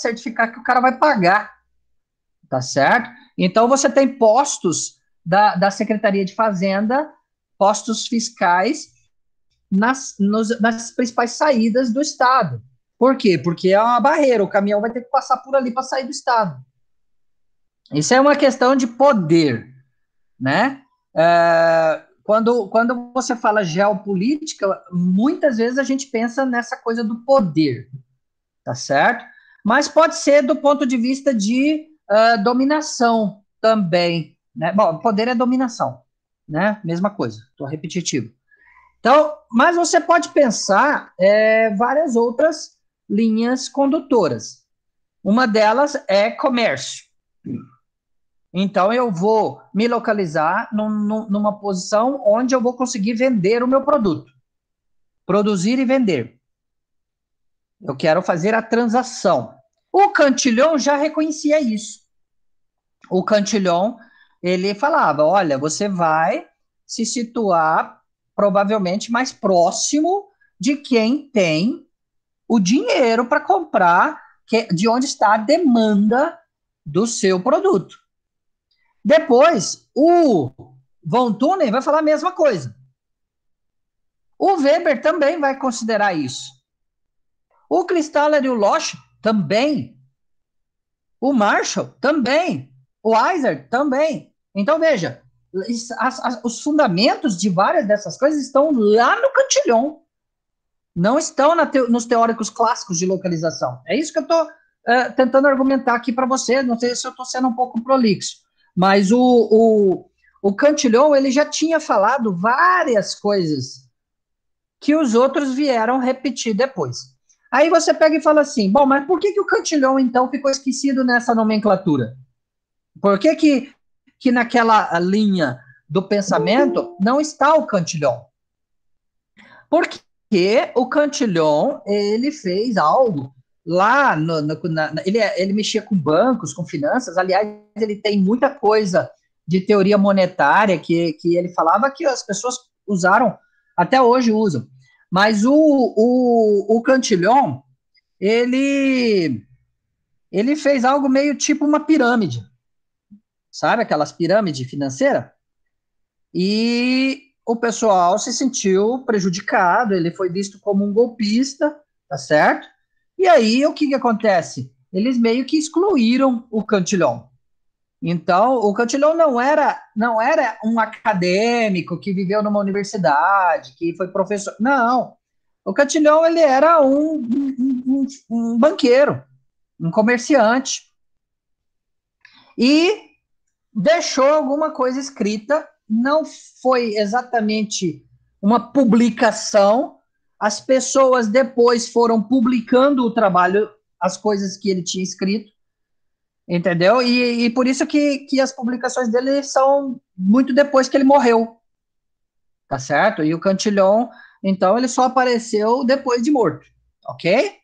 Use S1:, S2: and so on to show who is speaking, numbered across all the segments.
S1: certificar que o cara vai pagar, tá certo? Então, você tem postos da Secretaria de Fazenda, postos fiscais nas principais saídas do estado. Por quê? Porque é uma barreira, o caminhão vai ter que passar por ali para sair do estado. Isso é uma questão de poder, né? Quando você fala geopolítica, muitas vezes a gente pensa nessa coisa do poder, tá certo? Mas pode ser do ponto de vista de dominação também, né? Bom, poder é dominação, né? Mesma coisa, estou repetitivo. Então, mas você pode pensar várias outras linhas condutoras. Uma delas é comércio. Então, eu vou me localizar numa posição onde eu vou conseguir vender o meu produto. Produzir e vender. Eu quero fazer a transação. O Cantillon já reconhecia isso. O Cantillon, ele falava, olha, você vai se situar provavelmente mais próximo de quem tem o dinheiro para comprar, de onde está a demanda do seu produto. Depois, o Von Thunen vai falar a mesma coisa. O Weber também vai considerar isso. O Kristaller e o Losch também. O Marshall também. O Weiser também. Então, veja, os fundamentos de várias dessas coisas estão lá no Cantillon. Não estão nos teóricos clássicos de localização. É isso que eu estou tentando argumentar aqui para você. Não sei se eu estou sendo um pouco prolixo. Mas o Cantillon, ele já tinha falado várias coisas que os outros vieram repetir depois. Aí você pega e fala assim, bom, mas por que o Cantillon, então, ficou esquecido nessa nomenclatura? Por que naquela linha do pensamento não está o Cantillon? Porque o Cantillon, ele fez algo lá, ele mexia com bancos, com finanças, aliás, ele tem muita coisa de teoria monetária que ele falava que as pessoas usaram, até hoje usam. Mas o Cantillon, ele fez algo meio tipo uma pirâmide, sabe aquelas pirâmides financeiras? E o pessoal se sentiu prejudicado, ele foi visto como um golpista, tá certo? E aí, o que acontece? Eles meio que excluíram o Cantillon. Então, o Cantillon não era um acadêmico que viveu numa universidade, que foi professor. Não. O Cantillon, ele era um banqueiro, um comerciante. E deixou alguma coisa escrita, não foi exatamente uma publicação, as pessoas depois foram publicando o trabalho, as coisas que ele tinha escrito, entendeu? E por isso que as publicações dele são muito depois que ele morreu, tá certo? E o Cantillon, então, ele só apareceu depois de morto, ok?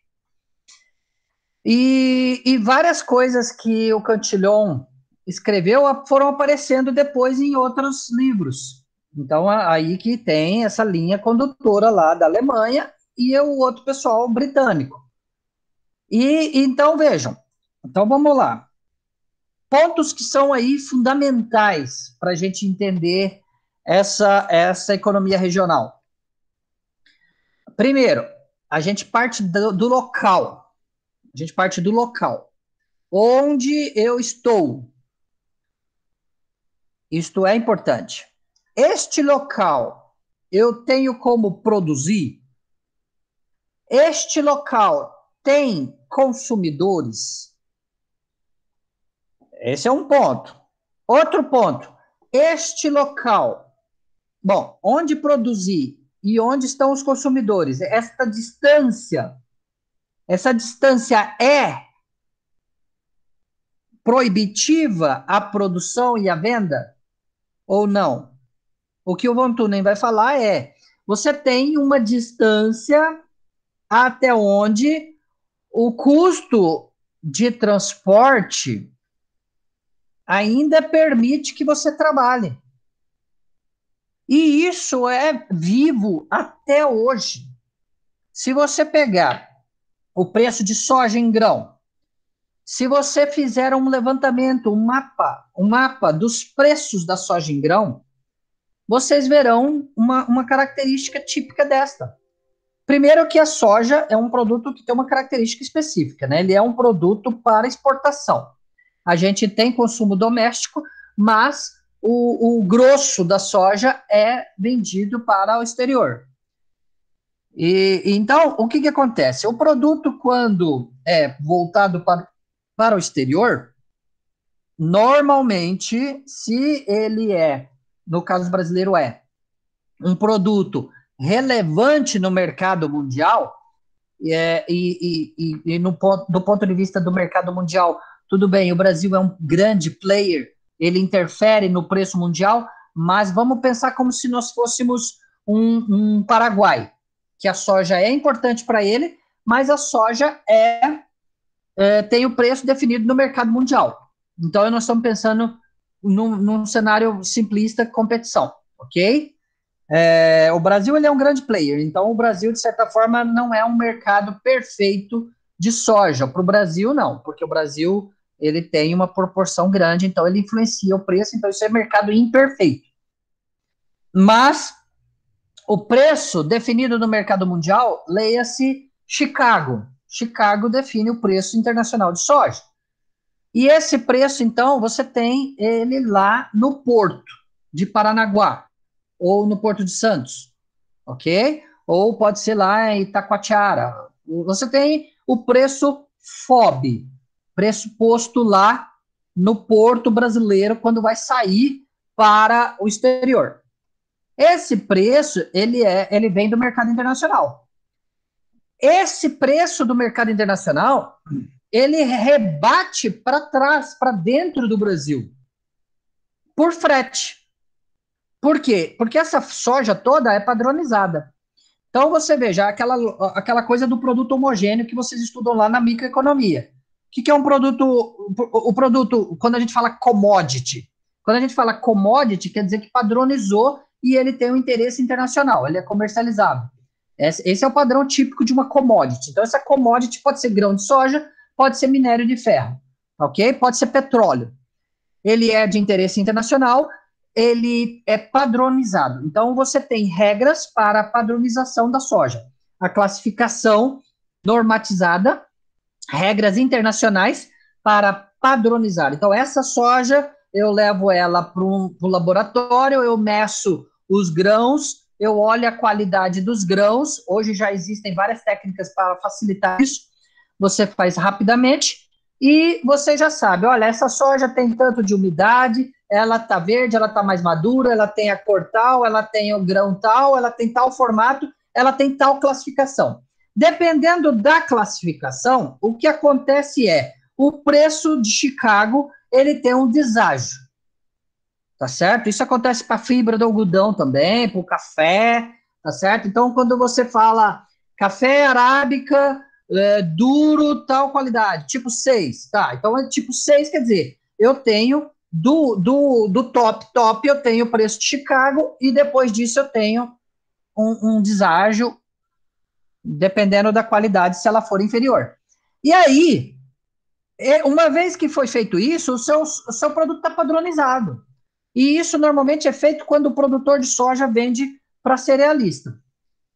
S1: E várias coisas que o Cantillon escreveu foram aparecendo depois em outros livros. Então, aí que tem essa linha condutora lá da Alemanha e o outro pessoal britânico. E então, vejam. Então, vamos lá. Pontos que são aí fundamentais para a gente entender essa economia regional. Primeiro, a gente parte do local. A gente parte do local. Onde eu estou? Isto é importante. Este local, eu tenho como produzir? Este local tem consumidores? Esse é um ponto. Outro ponto. Este local, bom, onde produzir e onde estão os consumidores? Essa distância é proibitiva a produção e a venda? Ou não? O que o Von Thunen vai falar é, você tem uma distância até onde o custo de transporte ainda permite que você trabalhe. E isso é vivo até hoje. Se você pegar o preço de soja em grão, Se você fizer um levantamento, um mapa dos preços da soja em grão, vocês verão uma característica típica desta. Primeiro que a soja é um produto que tem uma característica específica, né? Ele é um produto para exportação. A gente tem consumo doméstico, mas o grosso da soja é vendido para o exterior. Então, o que acontece? O produto, quando é voltado para o exterior, normalmente, se ele no caso brasileiro, um produto relevante no mercado mundial, do ponto de vista do mercado mundial, tudo bem, o Brasil é um grande player, ele interfere no preço mundial, mas vamos pensar como se nós fôssemos um Paraguai, que a soja é importante para ele, mas a soja tem o preço definido no mercado mundial. Então, nós estamos pensando num cenário simplista, competição, ok? O Brasil ele é um grande player, então o Brasil, de certa forma, não é um mercado perfeito de soja. Para o Brasil, não, porque o Brasil ele tem uma proporção grande, então ele influencia o preço, então isso é mercado imperfeito. Mas o preço definido no mercado mundial, leia-se Chicago. Chicago define o preço internacional de soja. E esse preço, então, você tem ele lá no porto de Paranaguá, ou no Porto de Santos, ok? Ou pode ser lá em Itacoatiara. Você tem o preço FOB, preço posto lá no porto brasileiro quando vai sair para o exterior. Esse preço, ele vem do mercado internacional. Esse preço do mercado internacional, ele rebate para trás, para dentro do Brasil, por frete. Por quê? Porque essa soja toda é padronizada. Então, você veja, aquela coisa do produto homogêneo que vocês estudam lá na microeconomia. O que é um produto? O produto, quando a gente fala commodity. Quando a gente fala commodity, quer dizer que padronizou e ele tem um interesse internacional, ele é comercializado. Esse é o padrão típico de uma commodity. Então, essa commodity pode ser grão de soja, pode ser minério de ferro, ok? Pode ser petróleo. Ele é de interesse internacional, ele é padronizado. Então, você tem regras para a padronização da soja. A classificação normatizada, regras internacionais para padronizar. Então, essa soja, eu levo ela para o laboratório, eu meço os grãos, eu olho a qualidade dos grãos. Hoje já existem várias técnicas para facilitar isso. Você faz rapidamente e você já sabe, olha, essa soja tem tanto de umidade, ela está verde, ela está mais madura, ela tem a cor tal, ela tem o grão tal, ela tem tal formato, ela tem tal classificação. Dependendo da classificação, o que acontece o preço de Chicago, ele tem um deságio, tá certo? Isso acontece para a fibra do algodão também, para o café, tá certo? Então, quando você fala café arábica, duro, tal qualidade, tipo 6, tá? Então, tipo 6 quer dizer, eu tenho do top, eu tenho o preço de Chicago e depois disso eu tenho um deságio, dependendo da qualidade, se ela for inferior. E aí, uma vez que foi feito isso, o seu produto está padronizado. E isso normalmente é feito quando o produtor de soja vende para cerealista.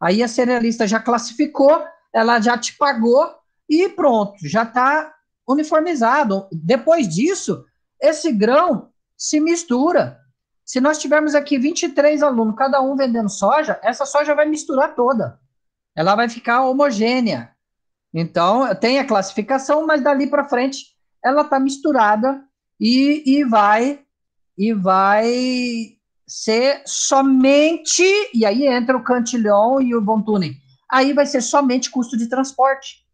S1: Aí a cerealista já classificou, ela já te pagou e pronto, já está uniformizado. Depois disso, esse grão se mistura. Se nós tivermos aqui 23 alunos, cada um vendendo soja, essa soja vai misturar toda. Ela vai ficar homogênea. Então, tem a classificação, mas dali para frente ela está misturada e vai ser somente, e aí entra o Cantillon e o Von Thunen, aí vai ser somente custo de transporte.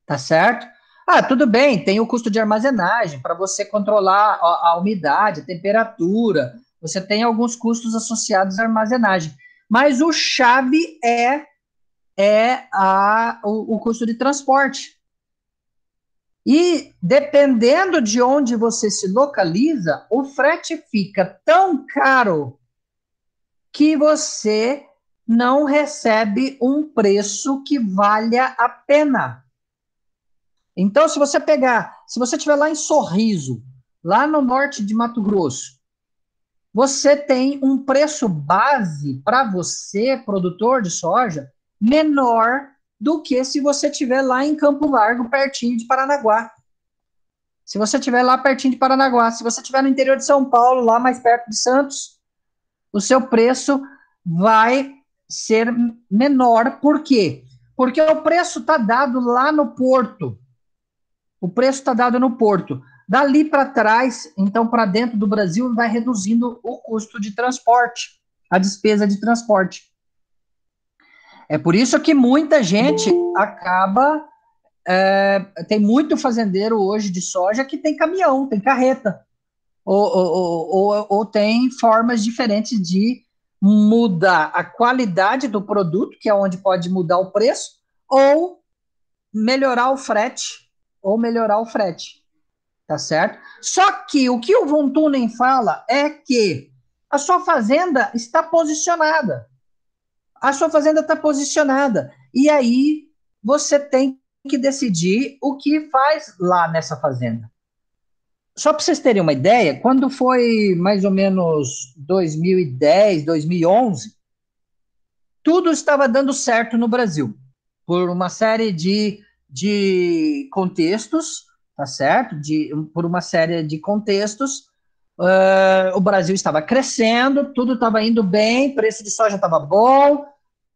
S1: Tá certo? Ah, tudo bem, tem o custo de armazenagem para você controlar a umidade, a temperatura, você tem alguns custos associados à armazenagem, mas o chave o custo de transporte. E dependendo de onde você se localiza, o frete fica tão caro que você não recebe um preço que valha a pena. Então, se você estiver lá em Sorriso, lá no norte de Mato Grosso, você tem um preço base para você, produtor de soja, menor do que se você estiver lá em Campo Largo, pertinho de Paranaguá. Se você estiver lá pertinho de Paranaguá, se você estiver no interior de São Paulo, lá mais perto de Santos, o seu preço vai ser menor. Por quê? Porque o preço está dado lá no porto. O preço está dado no porto. Dali para trás, então, para dentro do Brasil, vai reduzindo o custo de transporte, a despesa de transporte. É por isso que muita gente acaba. Tem muito fazendeiro hoje de soja que tem caminhão, tem carreta, ou tem formas diferentes de mudar a qualidade do produto, que é onde pode mudar o preço, ou melhorar o frete, tá certo? Só que o que o Von Thunen fala é que a sua fazenda está posicionada. A sua fazenda está posicionada. E aí você tem que decidir o que faz lá nessa fazenda. Só para vocês terem uma ideia, quando foi mais ou menos 2010, 2011, tudo estava dando certo no Brasil, por uma série de contextos, tá certo? Por uma série de contextos, o Brasil estava crescendo, tudo estava indo bem, preço de soja estava bom,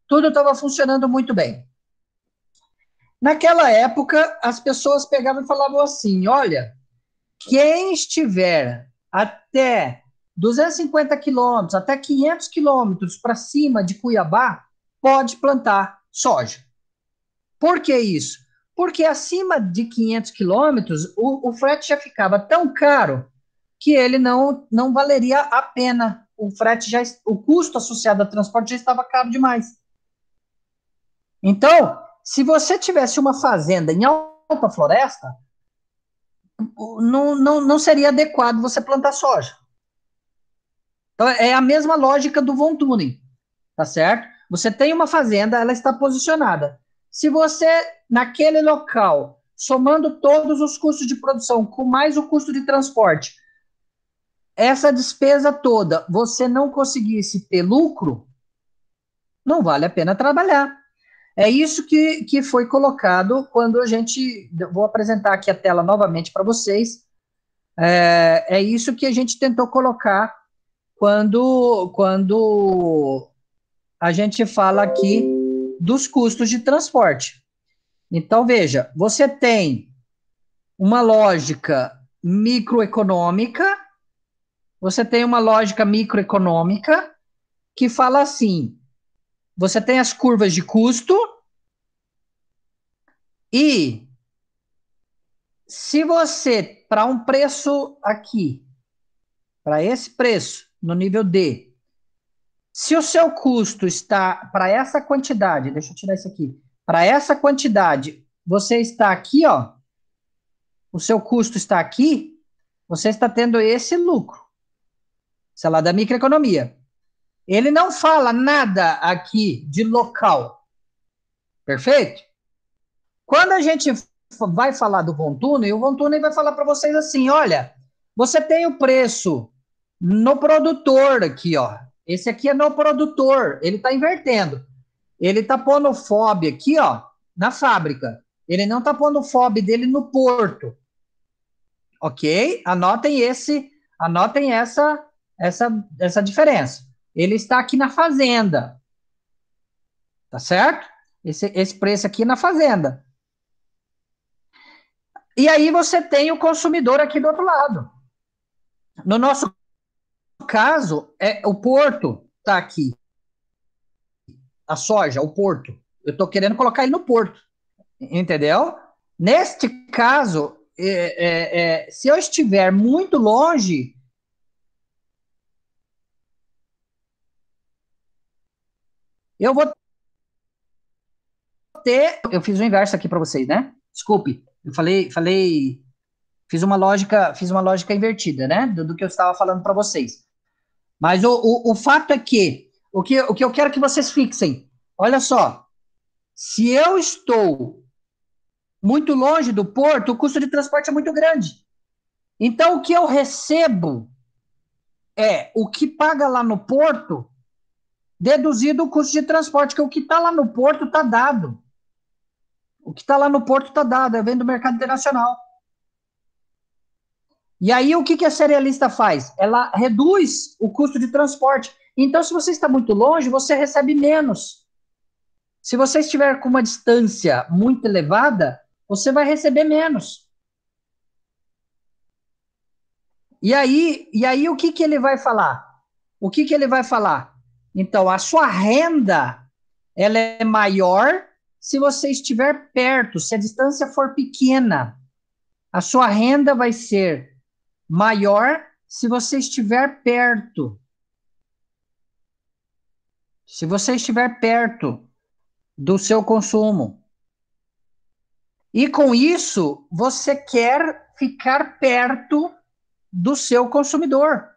S1: tudo estava funcionando muito bem. Naquela época, as pessoas pegavam e falavam assim: olha, quem estiver até 250 quilômetros, até 500 quilômetros para cima de Cuiabá, pode plantar soja. Por que isso? Porque acima de 500 quilômetros, o frete já ficava tão caro que ele não valeria a pena. O custo associado ao transporte já estava caro demais. Então, se você tivesse uma fazenda em alta floresta, não seria adequado você plantar soja. Então, é a mesma lógica do Von Thunen, tá certo? Você tem uma fazenda, ela está posicionada. Se você, naquele local, somando todos os custos de produção, com mais o custo de transporte, essa despesa toda, você não conseguisse ter lucro, não vale a pena trabalhar. É isso que foi colocado quando a gente. Vou apresentar aqui a tela novamente para vocês. É isso que a gente tentou colocar quando a gente fala aqui dos custos de transporte. Então, veja, você tem uma lógica microeconômica, que fala assim: você tem as curvas de custo e se você, para um preço aqui, para esse preço, no nível D, se o seu custo está para essa quantidade, deixa eu tirar isso aqui, para essa quantidade, você está aqui, ó, o seu custo está aqui, você está tendo esse lucro. Isso é lá da microeconomia. Ele não fala nada aqui de local. Perfeito? Quando a gente vai falar do Von Thunen, o Von Thunen vai falar para vocês assim: olha, você tem o preço no produtor aqui, ó. Esse aqui é no produtor, ele está invertendo. Ele está pondo o FOB aqui, ó, na fábrica. Ele não está pondo o FOB dele no porto. Ok? Anotem essa diferença. Ele está aqui na fazenda. Tá certo? Esse preço aqui na fazenda. E aí você tem o consumidor aqui do outro lado. No nosso caso, o porto está aqui. A soja, o porto. Eu estou querendo colocar ele no porto. Entendeu? Neste caso, se eu estiver muito longe, eu vou ter. Eu fiz o inverso aqui para vocês, né? Desculpe, eu fiz uma lógica invertida, né? Do que eu estava falando para vocês. Mas o fato é que o que eu quero que vocês fixem, olha só, se eu estou muito longe do porto, o custo de transporte é muito grande. Então, o que eu recebo é o que paga lá no porto, deduzido o custo de transporte, que o que está lá no porto está dado. O que está lá no porto está dado, vem do mercado internacional. E aí, o que a cerealista faz? Ela reduz o custo de transporte. Então, se você está muito longe, você recebe menos. Se você estiver com uma distância muito elevada, você vai receber menos. E aí o que ele vai falar? O que ele vai falar? Então, a sua renda, ela é maior se você estiver perto, se a distância for pequena. A sua renda vai ser maior se você estiver perto. Se você estiver perto do seu consumo. E com isso, você quer ficar perto do seu consumidor.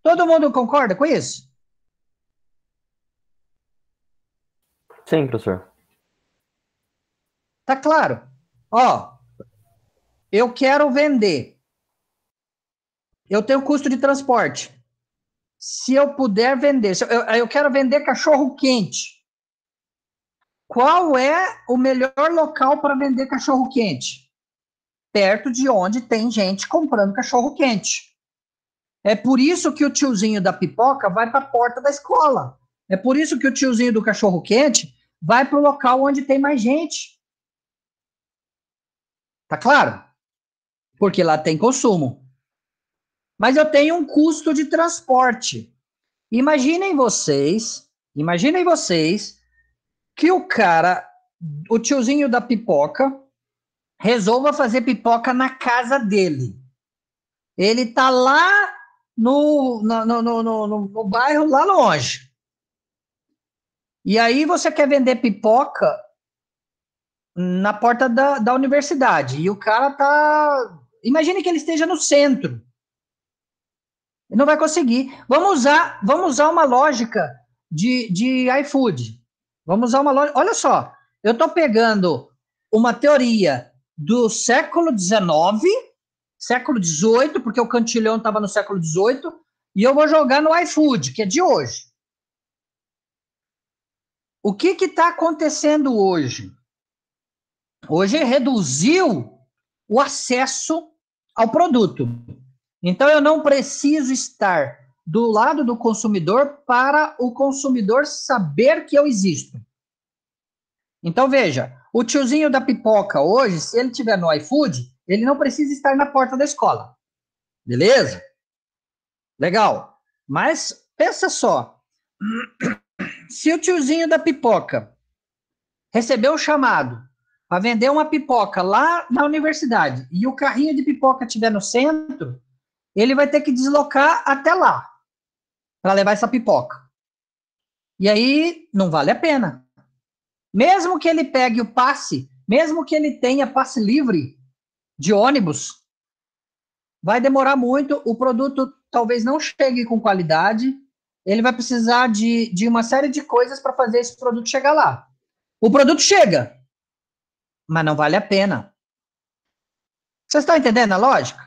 S1: Todo mundo concorda com isso?
S2: Sim, professor.
S1: Tá claro. Ó, eu quero vender. Eu tenho custo de transporte. Se eu puder vender, eu quero vender cachorro quente. Qual é o melhor local para vender cachorro quente? Perto de onde tem gente comprando cachorro quente. É por isso que o tiozinho da pipoca vai para a porta da escola. É por isso que o tiozinho do cachorro quente vai para o local onde tem mais gente. Tá claro? Porque lá tem consumo. Mas eu tenho um custo de transporte. Imaginem vocês que o tiozinho da pipoca, resolva fazer pipoca na casa dele. Ele tá lá no bairro, lá longe. E aí você quer vender pipoca na porta da universidade. E o cara tá... Imagine que ele esteja no centro. Ele não vai conseguir. Vamos usar uma lógica de iFood. Vamos usar uma lógica... Olha só, eu estou pegando uma teoria do século XIX, século XVIII, porque o Cantillon estava no século XVIII, e eu vou jogar no iFood, que é de hoje. O que está acontecendo hoje? Hoje reduziu o acesso ao produto. Então, eu não preciso estar do lado do consumidor para o consumidor saber que eu existo. Então, veja, o tiozinho da pipoca hoje, se ele estiver no iFood, ele não precisa estar na porta da escola. Beleza? Legal. Mas, pensa só, se o tiozinho da pipoca recebeu um chamado para vender uma pipoca lá na universidade e o carrinho de pipoca estiver no centro, ele vai ter que deslocar até lá para levar essa pipoca. E aí não vale a pena. Mesmo que ele pegue o passe, mesmo que ele tenha passe livre de ônibus, vai demorar muito, o produto talvez não chegue com qualidade, ele vai precisar de uma série de coisas para fazer esse produto chegar lá. O produto chega, mas não vale a pena. Vocês estão entendendo a lógica?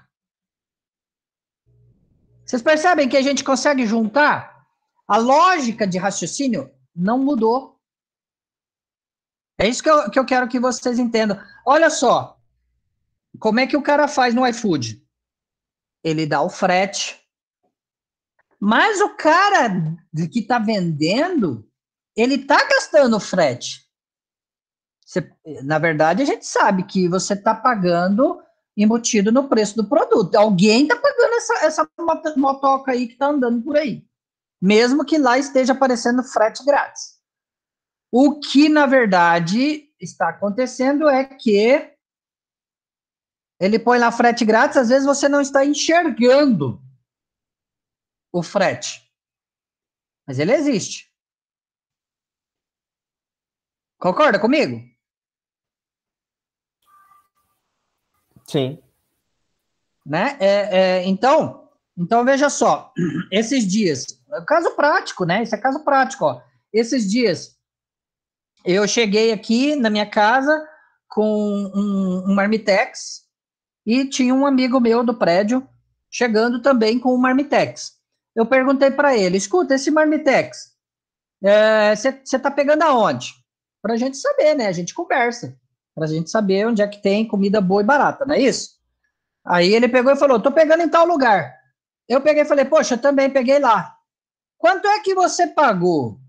S1: Vocês percebem que a gente consegue juntar? A lógica de raciocínio não mudou. É isso que eu quero que vocês entendam. Olha só, como é que o cara faz no iFood? Ele dá o frete. Mas o cara que está vendendo, ele está gastando frete. Na verdade, a gente sabe que você está pagando embutido no preço do produto. Alguém está pagando essa motoca aí que está andando por aí. Mesmo que lá esteja aparecendo frete grátis. O que, na verdade, está acontecendo é que ele põe lá frete grátis, às vezes você não está enxergando o frete. Mas ele existe. Concorda comigo?
S2: Sim.
S1: Né? Então, veja só, esses dias, caso prático, né? Esse é caso prático, ó. Esses dias, eu cheguei aqui na minha casa, com um Marmitex e tinha um amigo meu do prédio chegando também com um Marmitex. Eu perguntei para ele, escuta, esse Marmitex, você tá pegando aonde? Para a gente saber, né? A gente conversa, para a gente saber onde é que tem comida boa e barata, não é isso? Aí ele pegou e falou, tô pegando em tal lugar. Eu peguei e falei, poxa, eu também peguei lá. Quanto é que você pagou?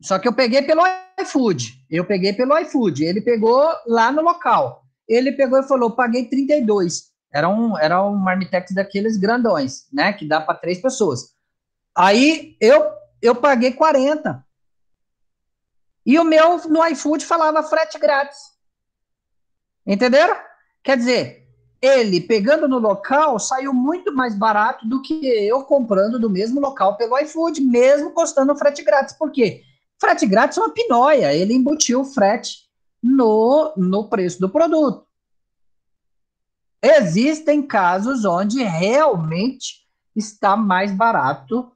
S1: Só que eu peguei pelo iFood. Ele pegou lá no local. Ele pegou e falou, paguei 32. Era um Marmitex daqueles grandões, né? Que dá para 3 pessoas. Aí eu paguei 40. E o meu no iFood falava frete grátis. Entenderam? Quer dizer, ele pegando no local saiu muito mais barato do que eu comprando do mesmo local pelo iFood, mesmo custando frete grátis. Por quê? Frete grátis é uma pinóia, ele embutiu o frete no preço do produto. Existem casos onde realmente está mais barato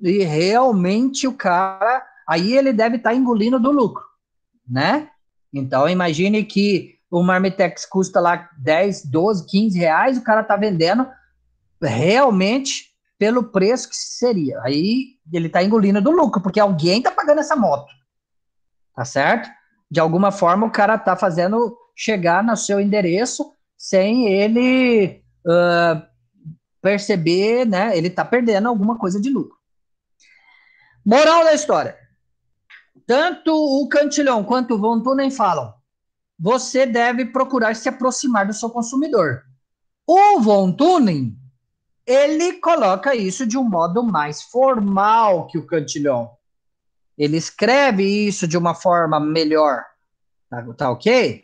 S1: e realmente o cara, aí ele deve estar engolindo do lucro, né? Então, imagine que o Marmitex custa lá 10, 12, 15 reais, o cara está vendendo realmente pelo preço que seria. Aí ele está engolindo do lucro, porque alguém está pagando essa moto, tá certo? De alguma forma o cara está fazendo chegar no seu endereço sem ele perceber, né? Ele está perdendo alguma coisa de lucro. Moral da história. Tanto o Cantillon quanto o Von Thunen falam, você deve procurar se aproximar do seu consumidor. O Von Thunen, ele coloca isso de um modo mais formal que o Cantillon. Ele escreve isso de uma forma melhor, tá ok?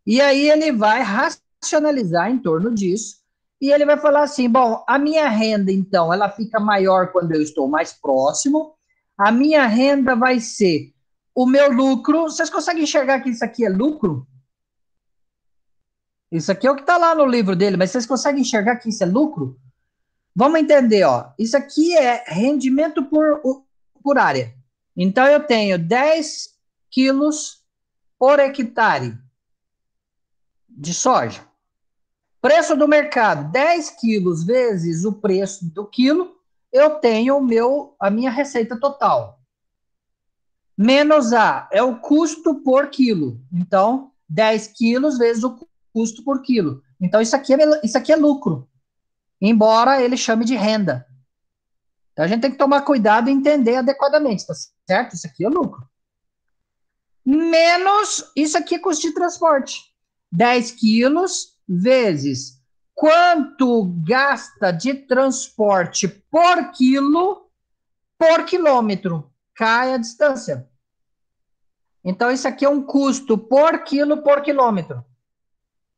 S1: E aí ele vai racionalizar em torno disso, e ele vai falar assim, bom, a minha renda, então, ela fica maior quando eu estou mais próximo, a minha renda vai ser o meu lucro. Vocês conseguem enxergar que isso aqui é lucro? Isso aqui é o que está lá no livro dele, mas vocês conseguem enxergar que isso é lucro? Vamos entender, ó. Isso aqui é rendimento por área. Então, eu tenho 10 quilos por hectare de soja. Preço do mercado, 10 quilos vezes o preço do quilo, eu tenho a minha receita total. Menos A é o custo por quilo. Então, 10 quilos vezes o custo por quilo. Então, isso aqui é lucro, embora ele chame de renda. Então, a gente tem que tomar cuidado e entender adequadamente, tá certo? Isso aqui é lucro. Menos, isso aqui é custo de transporte. 10 quilos vezes quanto gasta de transporte por quilo por quilômetro. Cai a distância. Então, isso aqui é um custo por quilo por quilômetro.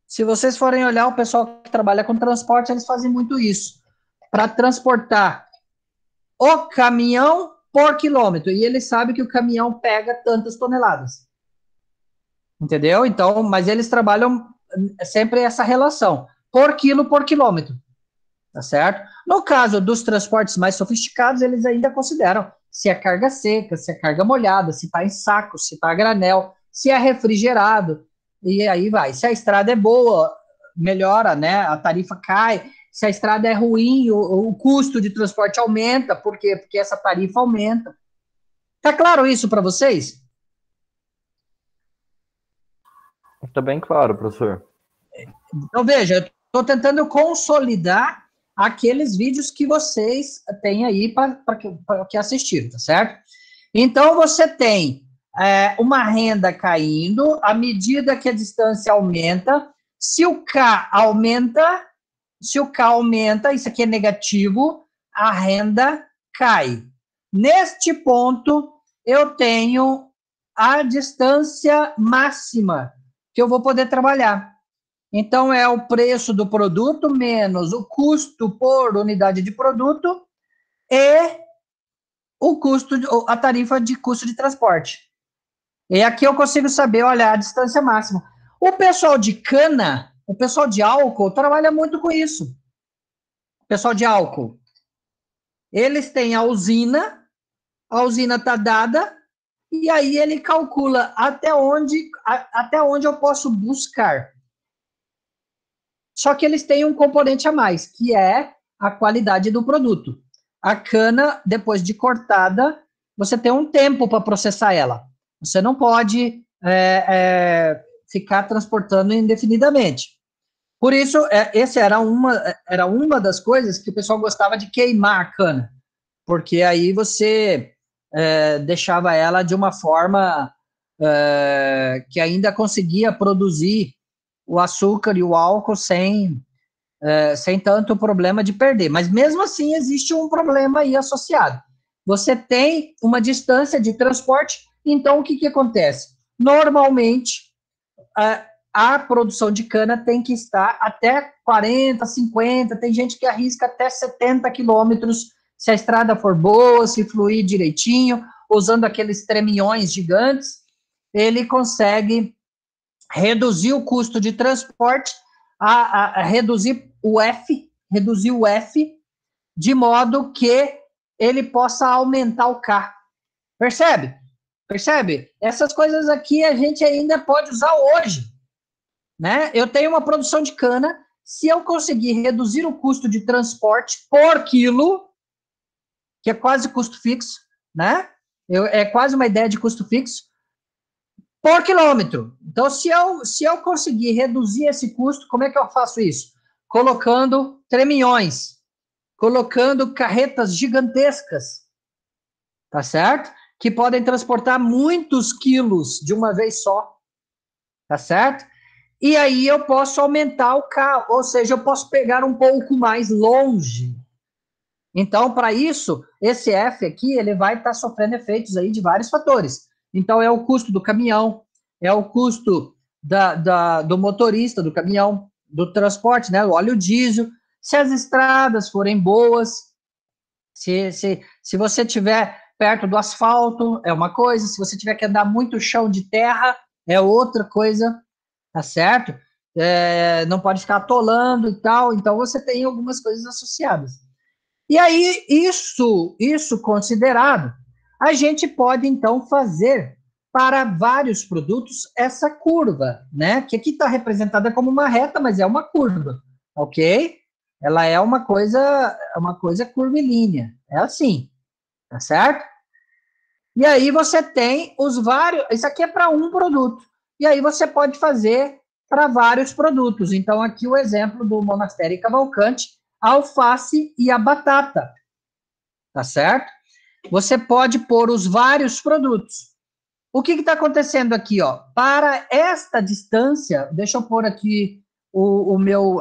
S1: Se vocês forem olhar, o pessoal que trabalha com transporte, eles fazem muito isso. Para transportar o caminhão por quilômetro. E ele sabe que o caminhão pega tantas toneladas. Entendeu? Então, mas eles trabalham sempre essa relação. Por quilo por quilômetro. Tá certo? No caso dos transportes mais sofisticados, eles ainda consideram se é carga seca, se é carga molhada, se está em saco, se está a granel, se é refrigerado, e aí vai. Se a estrada é boa, melhora, né? A tarifa cai. Se a estrada é ruim, o custo de transporte aumenta. Por quê? Porque essa tarifa aumenta. Tá claro isso para vocês?
S2: Está bem claro, professor.
S1: Então, veja, eu estou tentando consolidar aqueles vídeos que vocês têm aí para que assistiram, tá certo? Então, você tem uma renda caindo à medida que a distância aumenta. Se o K aumenta, isso aqui é negativo, a renda cai. Neste ponto, eu tenho a distância máxima que eu vou poder trabalhar. Então, é o preço do produto menos o custo por unidade de produto e o custo, a tarifa de custo de transporte. E aqui eu consigo saber, olha, a distância máxima. O pessoal de cana, o pessoal de álcool, trabalha muito com isso. O pessoal de álcool. Eles têm a usina está dada, e aí ele calcula até onde eu posso buscar. Só que eles têm um componente a mais, que é a qualidade do produto. A cana, depois de cortada, você tem um tempo para processar ela. Você não pode ficar transportando indefinidamente. Por isso, essa era uma das coisas que o pessoal gostava de queimar a cana, porque aí você deixava ela de uma forma que ainda conseguia produzir o açúcar e o álcool sem tanto problema de perder. Mas mesmo assim existe um problema aí associado. Você tem uma distância de transporte, então o que acontece? Normalmente, a produção de cana tem que estar até 40, 50, tem gente que arrisca até 70 quilômetros, se a estrada for boa, se fluir direitinho, usando aqueles treminhões gigantes, ele consegue reduzir o custo de transporte, reduzir o F, de modo que ele possa aumentar o K. Percebe? Percebe? Essas coisas aqui a gente ainda pode usar hoje, né? Eu tenho uma produção de cana, se eu conseguir reduzir o custo de transporte por quilo, que é quase custo fixo, né? É quase uma ideia de custo fixo, por quilômetro. Então, se eu conseguir reduzir esse custo, como é que eu faço isso? Colocando treminhões, colocando carretas gigantescas, tá certo? Que podem transportar muitos quilos de uma vez só, tá certo? E aí eu posso aumentar o carro, ou seja, eu posso pegar um pouco mais longe. Então, para isso, esse F aqui, ele vai estar sofrendo efeitos aí de vários fatores. Então, é o custo do caminhão, é o custo do motorista do caminhão, do transporte, né? O óleo diesel. Se as estradas forem boas, se você estiver perto do asfalto, é uma coisa. Se você tiver que andar muito chão de terra, é outra coisa, tá certo? Não pode ficar atolando e tal. Então, você tem algumas coisas associadas. E aí, isso considerado, a gente pode, então, fazer para vários produtos essa curva, né? Que aqui está representada como uma reta, mas é uma curva, ok? Ela é uma coisa curvilínea, é assim, tá certo? E aí você tem os vários, isso aqui é para um produto, e aí você pode fazer para vários produtos. Então, aqui o exemplo do Monastério e Cavalcante, a alface e a batata, tá certo? Você pode pôr os vários produtos. O que está acontecendo aqui, ó? Para esta distância, deixa eu pôr aqui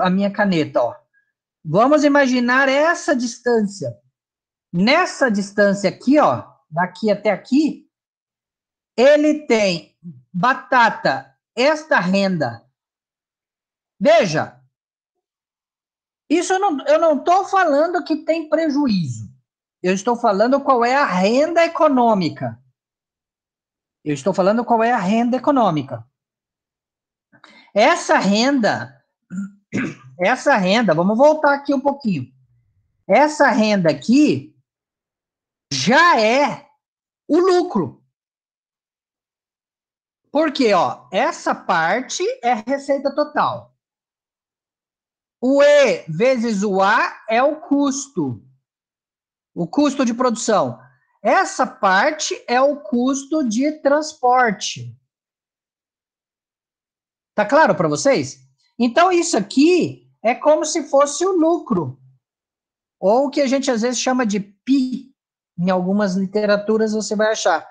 S1: a minha caneta, ó. Vamos imaginar essa distância. Nessa distância aqui, ó, daqui até aqui, ele tem batata, esta renda. Veja, isso eu não estou falando que tem prejuízo. Eu estou falando qual é a renda econômica. Essa renda, vamos voltar aqui um pouquinho. Essa renda aqui já é o lucro. Porque, ó, essa parte é receita total. O E vezes o A é o custo de produção. Essa parte é o custo de transporte. Tá claro para vocês? Então, isso aqui é como se fosse o lucro, ou o que a gente às vezes chama de PI. Em algumas literaturas você vai achar.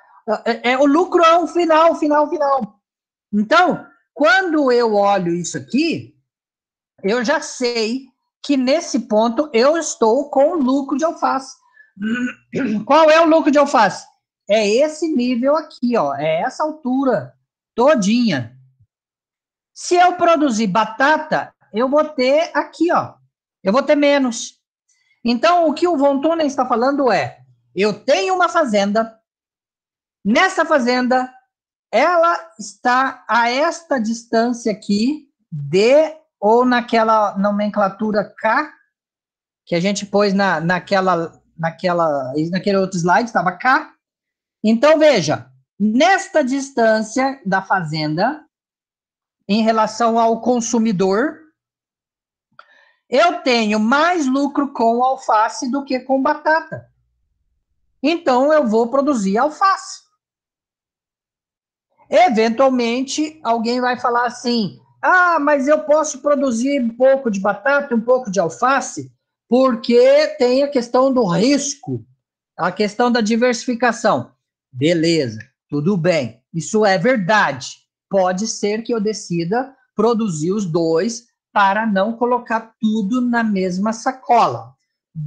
S1: O lucro é o final. Então, quando eu olho isso aqui, eu já sei que nesse ponto eu estou com o lucro de alface. Qual é o lucro de alface? É esse nível aqui, ó. É essa altura todinha. Se eu produzir batata, eu vou ter aqui, ó. Eu vou ter menos. Então, o que o Von Thunen está falando é, eu tenho uma fazenda, nessa fazenda, ela está a esta distância aqui, D, ou naquela nomenclatura K, que a gente pôs naquele outro slide, estava K. Então, veja, nesta distância da fazenda, em relação ao consumidor, eu tenho mais lucro com alface do que com batata. Então, eu vou produzir alface. Eventualmente, alguém vai falar assim, mas eu posso produzir um pouco de batata, um pouco de alface, porque tem a questão do risco, a questão da diversificação. Beleza, tudo bem, isso é verdade. Pode ser que eu decida produzir os dois para não colocar tudo na mesma sacola.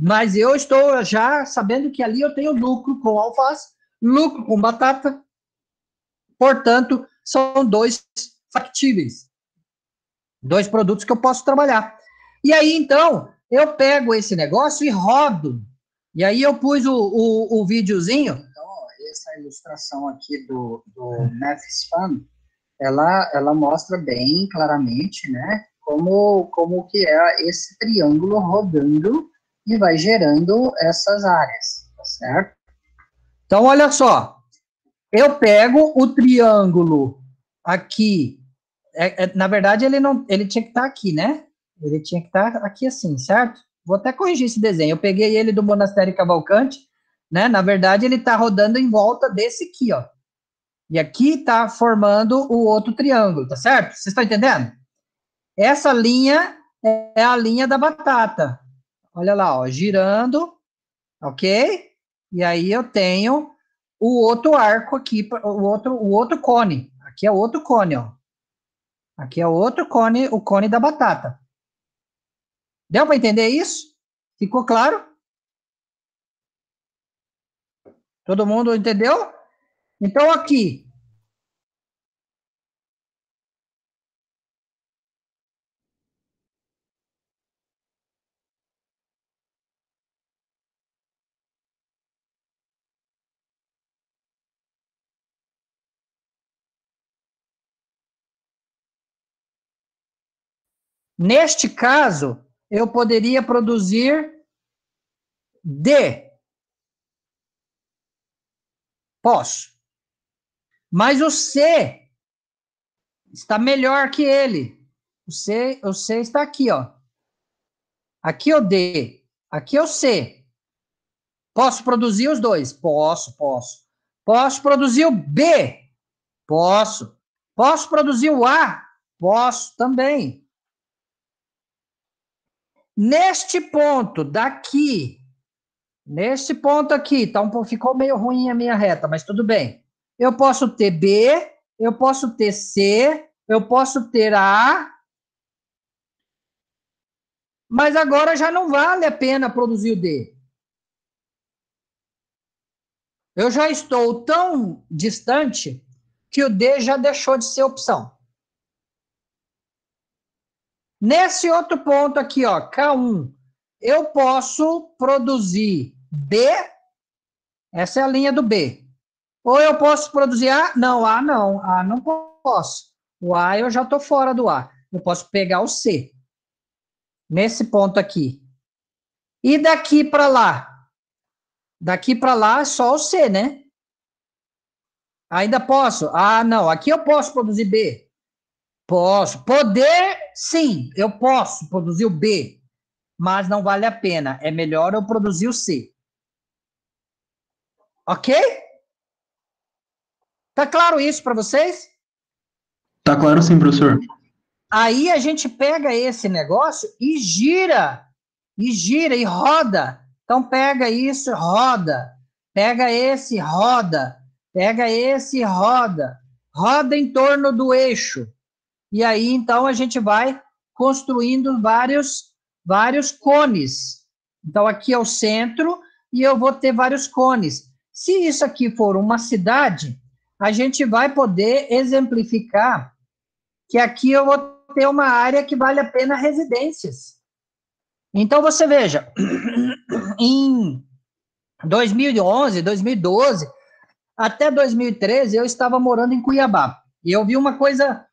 S1: Mas eu estou já sabendo que ali eu tenho lucro com alface, lucro com batata, portanto, são dois factíveis, dois produtos que eu posso trabalhar. E aí, então, eu pego esse negócio e rodo. E aí eu pus o videozinho. Então, ó, essa ilustração aqui do Maths Fun, ela mostra bem claramente, né, como que é esse triângulo rodando e vai gerando essas áreas, tá certo? Então, olha só, eu pego o triângulo aqui, na verdade ele tinha que estar aqui, né? Ele tinha que estar aqui assim, certo? Vou até corrigir esse desenho, eu peguei ele do Monastério Cavalcante, né? Na verdade ele está rodando em volta desse aqui, ó. E aqui está formando o outro triângulo, tá certo? Vocês estão entendendo? Essa linha é a linha da batata. Olha lá, ó, girando, ok? E aí eu tenho o outro arco aqui, o outro cone. Aqui é outro cone, ó. Aqui é outro cone, o cone da batata. Deu para entender isso? Ficou claro? Todo mundo entendeu? Então, aqui. Neste caso, eu poderia produzir D. Posso. Mas o C está melhor que ele. O C está aqui, ó. Aqui é o D. Aqui é o C. Posso produzir os dois? Posso. Posso produzir o B? Posso. Posso produzir o A? Posso também. Neste ponto daqui, neste ponto aqui, tá ficou meio ruim a minha reta, mas tudo bem. Eu posso ter B, eu posso ter C, eu posso ter A, mas agora já não vale a pena produzir o D. Eu já estou tão distante que o D já deixou de ser opção. Nesse outro ponto aqui, ó, K1, eu posso produzir B, essa é a linha do B. Ou eu posso produzir A? Não, A não. A não posso. O A eu já estou fora do A. Eu posso pegar o C. Nesse ponto aqui. E daqui para lá? Daqui para lá é só o C, né? Ainda posso? Ah, não. Aqui eu posso produzir B. Posso. Poder, sim. Eu posso produzir o B. Mas não vale a pena. É melhor eu produzir o C. Ok? Tá claro isso para vocês?
S3: Tá claro sim, professor.
S1: Aí a gente pega esse negócio e gira, e roda. Então pega isso, roda. Pega esse, roda. Pega esse, roda. Roda em torno do eixo. E aí, então, a gente vai construindo vários cones. Então, aqui é o centro e eu vou ter vários cones. Se isso aqui for uma cidade, a gente vai poder exemplificar que aqui eu vou ter uma área que vale a pena residências. Então, você veja, em 2011, 2012, até 2013, eu estava morando em Cuiabá. E eu vi uma coisa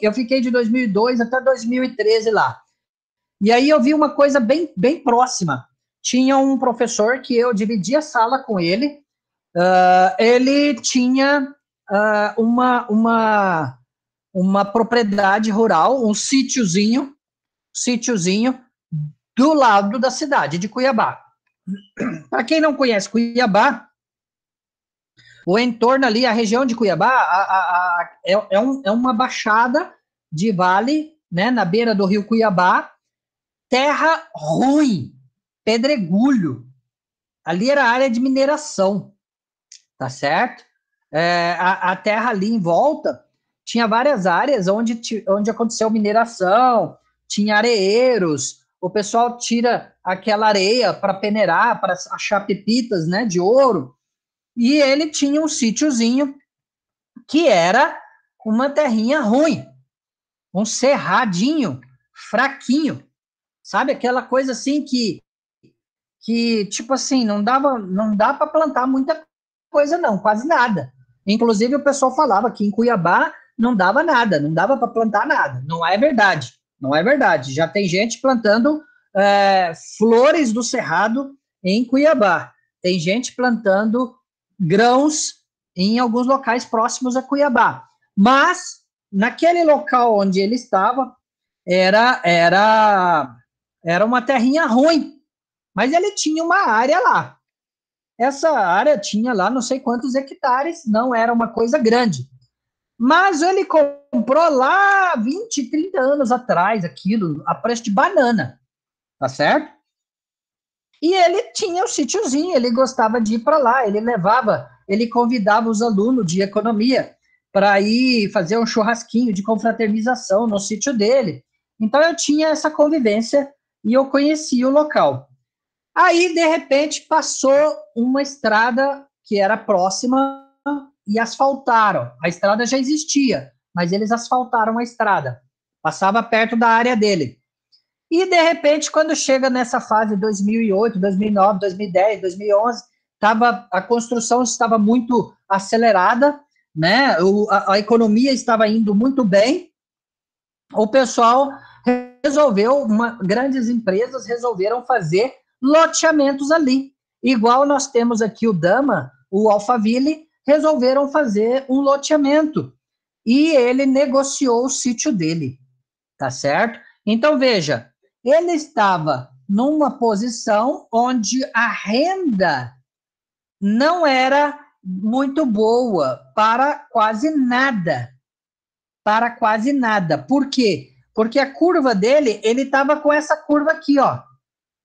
S1: eu fiquei de 2002 até 2013 lá. E aí eu vi uma coisa bem próxima. Tinha um professor que eu dividia sala com ele. Ele tinha uma propriedade rural, um sítiozinho do lado da cidade de Cuiabá. Para quem não conhece Cuiabá, o entorno ali, a região de Cuiabá, é uma baixada de vale, né, na beira do rio Cuiabá, terra ruim, pedregulho. Ali era área de mineração, tá certo? A terra ali em volta tinha várias áreas onde aconteceu mineração, tinha areeiros, o pessoal tira aquela areia para peneirar, para achar pepitas, né, de ouro, e ele tinha um sítiozinho que era uma terrinha ruim, um cerradinho fraquinho, sabe? Aquela coisa assim que tipo assim, não dá para plantar muita coisa não, quase nada. Inclusive o pessoal falava que em Cuiabá não dava nada, não dava para plantar nada. Não é verdade, não é verdade. Já tem gente plantando flores do cerrado em Cuiabá. Tem gente plantando grãos em alguns locais próximos a Cuiabá. Mas naquele local onde ele estava era uma terrinha ruim. Mas ele tinha uma área lá. Essa área tinha lá não sei quantos hectares, não era uma coisa grande. Mas ele comprou lá 20, 30 anos atrás aquilo, a preço de banana, tá certo? E ele tinha o sítiozinho, ele gostava de ir para lá, ele convidava os alunos de economia para ir fazer um churrasquinho de confraternização no sítio dele. Então eu tinha essa convivência e eu conhecia o local. Aí, de repente, passou uma estrada que era próxima e asfaltaram. A estrada já existia, mas eles asfaltaram a estrada. Passava perto da área dele. E, de repente, quando chega nessa fase 2008, 2009, 2010, 2011, a construção estava muito acelerada, né? A economia estava indo muito bem. O pessoal grandes empresas resolveram fazer loteamentos ali. Igual nós temos aqui o Dama, o Alphaville, resolveram fazer um loteamento. E ele negociou o sítio dele, tá certo? Então, veja, ele estava numa posição onde a renda não era muito boa para quase nada. Para quase nada. Por quê? Porque a curva dele, ele estava com essa curva aqui, ó.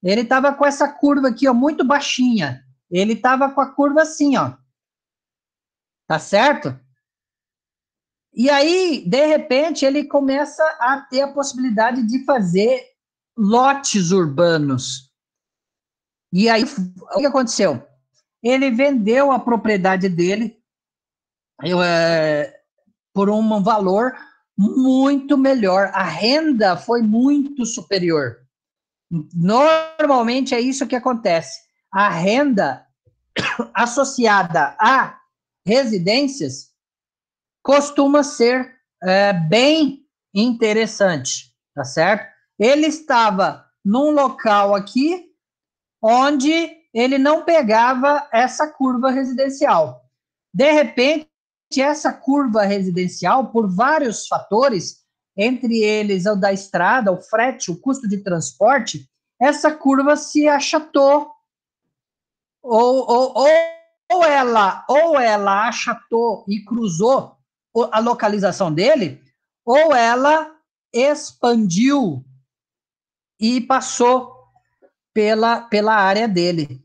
S1: Ele estava com essa curva aqui, ó, muito baixinha. Ele estava com a curva assim, ó. Tá certo? E aí, de repente, ele começa a ter a possibilidade de fazer lotes urbanos. E aí, o que aconteceu? Ele vendeu a propriedade dele por um valor muito melhor. A renda foi muito superior. Normalmente é isso que acontece. A renda associada a residências costuma ser bem interessante, tá certo? Ele estava num local aqui onde ele não pegava essa curva residencial. De repente, essa curva residencial, por vários fatores, entre eles o da estrada, o frete, o custo de transporte, essa curva se achatou, ou ela achatou e cruzou a localização dele, ou ela expandiu e passou pela área dele,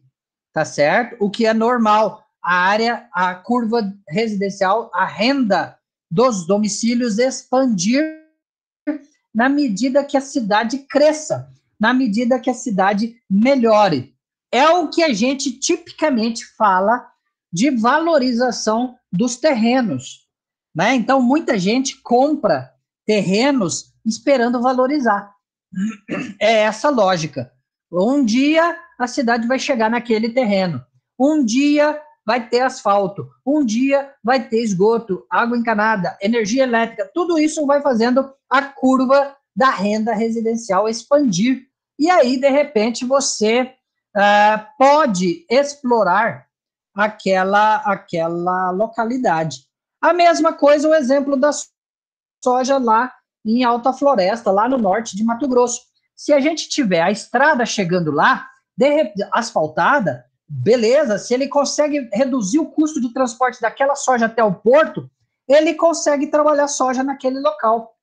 S1: tá certo? O que é normal. A curva residencial, a renda dos domicílios expandir na medida que a cidade cresça, na medida que a cidade melhore. É o que a gente tipicamente fala de valorização dos terrenos, né? Então, muita gente compra terrenos esperando valorizar. É essa lógica. Um dia a cidade vai chegar naquele terreno. Um dia vai ter asfalto. Um dia vai ter esgoto, água encanada, energia elétrica. Tudo isso vai fazendo a curva da renda residencial expandir. E aí, de repente, você pode explorar aquela localidade. A mesma coisa o exemplo da soja lá em Alta Floresta, lá no norte de Mato Grosso. Se a gente tiver a estrada chegando lá, asfaltada, beleza, se ele consegue reduzir o custo de transporte daquela soja até o porto, ele consegue trabalhar soja naquele local.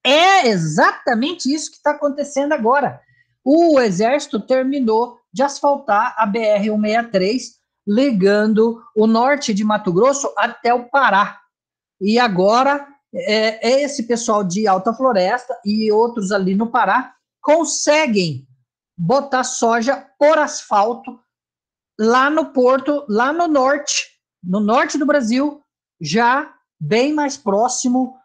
S1: É exatamente isso que está acontecendo agora. O Exército terminou de asfaltar a BR-163, ligando o norte de Mato Grosso até o Pará. E agora, esse pessoal de Alta Floresta e outros ali no Pará conseguem botar soja por asfalto lá no porto, lá no norte do Brasil, já bem mais próximo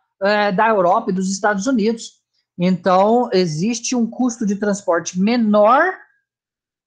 S1: da Europa e dos Estados Unidos. Então, existe um custo de transporte menor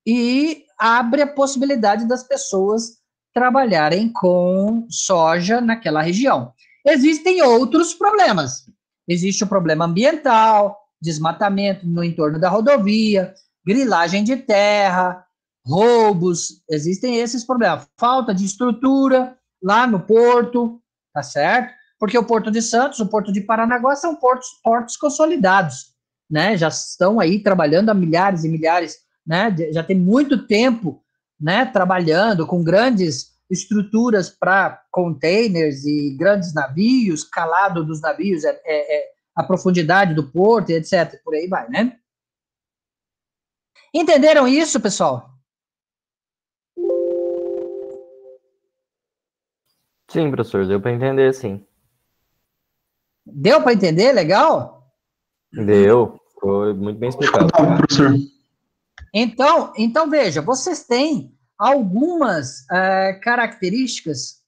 S1: e abre a possibilidade das pessoas trabalharem com soja naquela região. Existem outros problemas. Existe o problema ambiental, desmatamento no entorno da rodovia, grilagem de terra, roubos, existem esses problemas. Falta de estrutura lá no porto, tá certo? Porque o Porto de Santos, o Porto de Paranaguá são portos consolidados, né? Já estão aí trabalhando há milhares e milhares, né? Já tem muito tempo, né? Trabalhando com grandes estruturas para containers e grandes navios, calado dos navios, a profundidade do porto, etc. Por aí vai, né? Entenderam isso, pessoal?
S2: Sim, professor, deu para entender, sim.
S1: Deu para entender? Legal?
S2: Deu, foi muito bem explicado.
S3: Professor.
S1: Então veja, vocês têm algumas características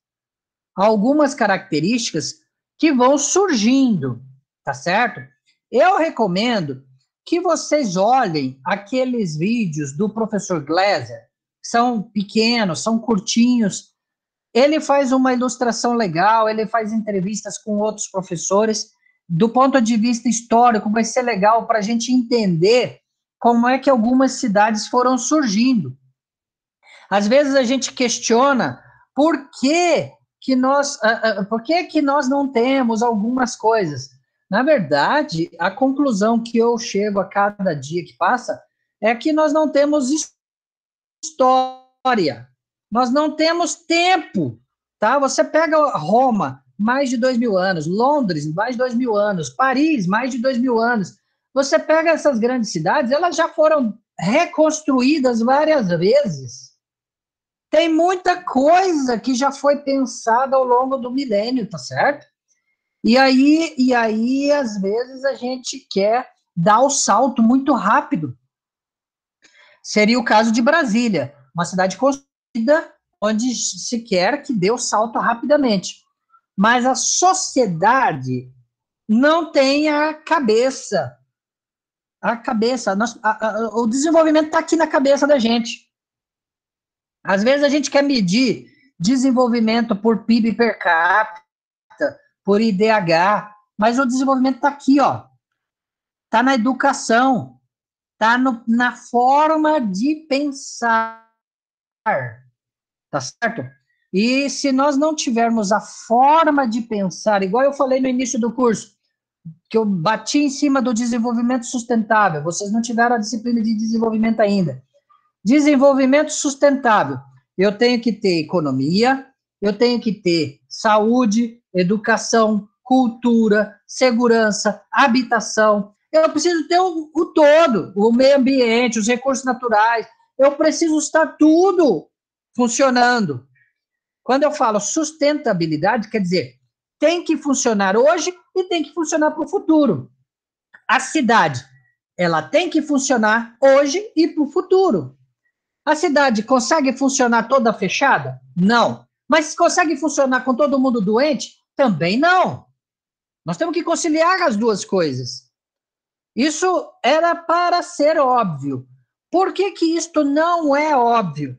S1: que vão surgindo, tá certo? Eu recomendo que vocês olhem aqueles vídeos do professor Gleiser, que são pequenos, são curtinhos. Ele faz uma ilustração legal, ele faz entrevistas com outros professores. Do ponto de vista histórico, vai ser legal para a gente entender como é que algumas cidades foram surgindo. Às vezes a gente questiona por que nós não temos algumas coisas. Na verdade, a conclusão que eu chego a cada dia que passa é que nós não temos história, nós não temos tempo, tá? Você pega Roma, mais de 2.000 anos, Londres, mais de 2.000 anos, Paris, mais de 2.000 anos. Você pega essas grandes cidades, elas já foram reconstruídas várias vezes. Tem muita coisa que já foi pensada ao longo do milênio, tá certo? E aí, às vezes, a gente quer dar o salto muito rápido. Seria o caso de Brasília, uma cidade construída onde se quer que dê o salto rapidamente. Mas a sociedade não tem a cabeça. O desenvolvimento está aqui na cabeça da gente. Às vezes a gente quer medir desenvolvimento por PIB per capita, por IDH, mas o desenvolvimento está aqui, ó. Está na educação, está na forma de pensar, tá certo? E se nós não tivermos a forma de pensar, igual eu falei no início do curso, que eu bati em cima do desenvolvimento sustentável, vocês não tiveram a disciplina de desenvolvimento ainda. Desenvolvimento sustentável. Eu tenho que ter economia, eu tenho que ter saúde, educação, cultura, segurança, habitação. Eu preciso ter o todo, o meio ambiente, os recursos naturais. Eu preciso estar tudo funcionando. Quando eu falo sustentabilidade, quer dizer, tem que funcionar hoje e tem que funcionar para o futuro. A cidade, ela tem que funcionar hoje e para o futuro. A cidade consegue funcionar toda fechada? Não. Mas consegue funcionar com todo mundo doente? Também não. Nós temos que conciliar as duas coisas. Isso era para ser óbvio. Por que que isto não é óbvio?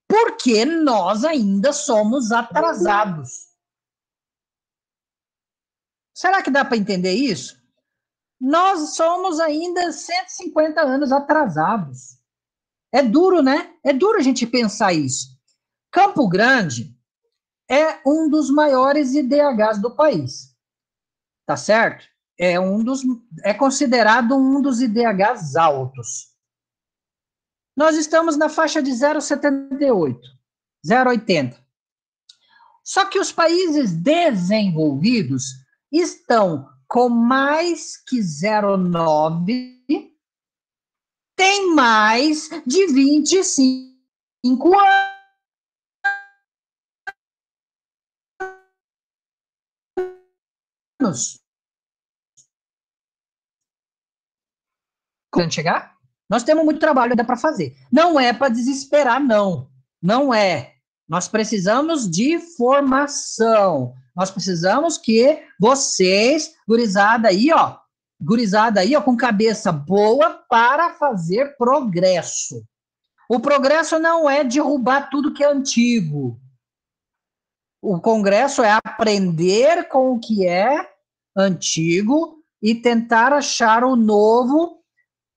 S1: Porque nós ainda somos atrasados. Será que dá para entender isso? Nós somos ainda 150 anos atrasados. É duro, né? É duro a gente pensar isso. Campo Grande é um dos maiores IDHs do país, tá certo? É considerado um dos IDHs altos. Nós estamos na faixa de 0,78, 0,80. Só que os países desenvolvidos estão com mais que 0,9, tem mais de 25 anos. Quando chegar, nós temos muito trabalho ainda para fazer. Não é para desesperar, não. Não é. Nós precisamos de formação. Nós precisamos que vocês, gurizada aí, ó, com cabeça boa para fazer progresso. O progresso não é derrubar tudo que é antigo. O progresso é aprender com o que é antigo e tentar achar o novo,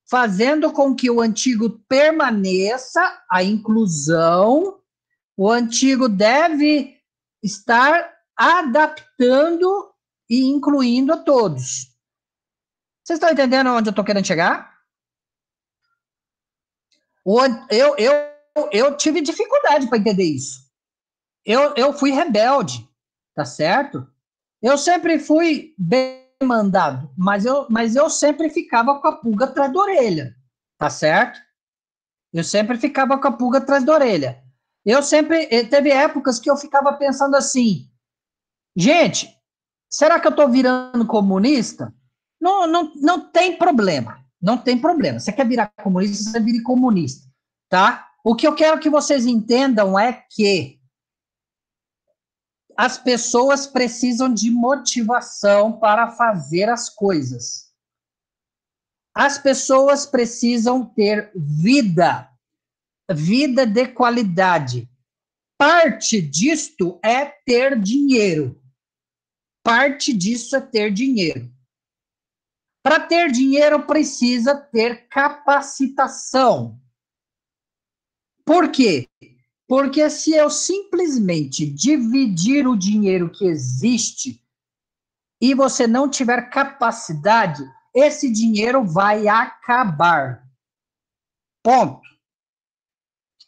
S1: fazendo com que o antigo permaneça, a inclusão. O antigo deve estar adaptando e incluindo a todos. Vocês estão entendendo onde eu estou querendo chegar? Eu tive dificuldade para entender isso. Eu fui rebelde, tá certo? Eu sempre fui bem mandado, mas eu sempre ficava com a pulga atrás da orelha, tá certo? Eu sempre ficava com a pulga atrás da orelha. Teve épocas que eu ficava pensando assim, gente, será que eu estou virando comunista? Não tem problema, não tem problema. Você quer virar comunista, você vire comunista, tá? O que eu quero que vocês entendam é que as pessoas precisam de motivação para fazer as coisas. As pessoas precisam ter vida de qualidade. Parte disto é ter dinheiro. Parte disso é ter dinheiro. Para ter dinheiro, precisa ter capacitação. Por quê? Porque se eu simplesmente dividir o dinheiro que existe e você não tiver capacidade, esse dinheiro vai acabar. Ponto.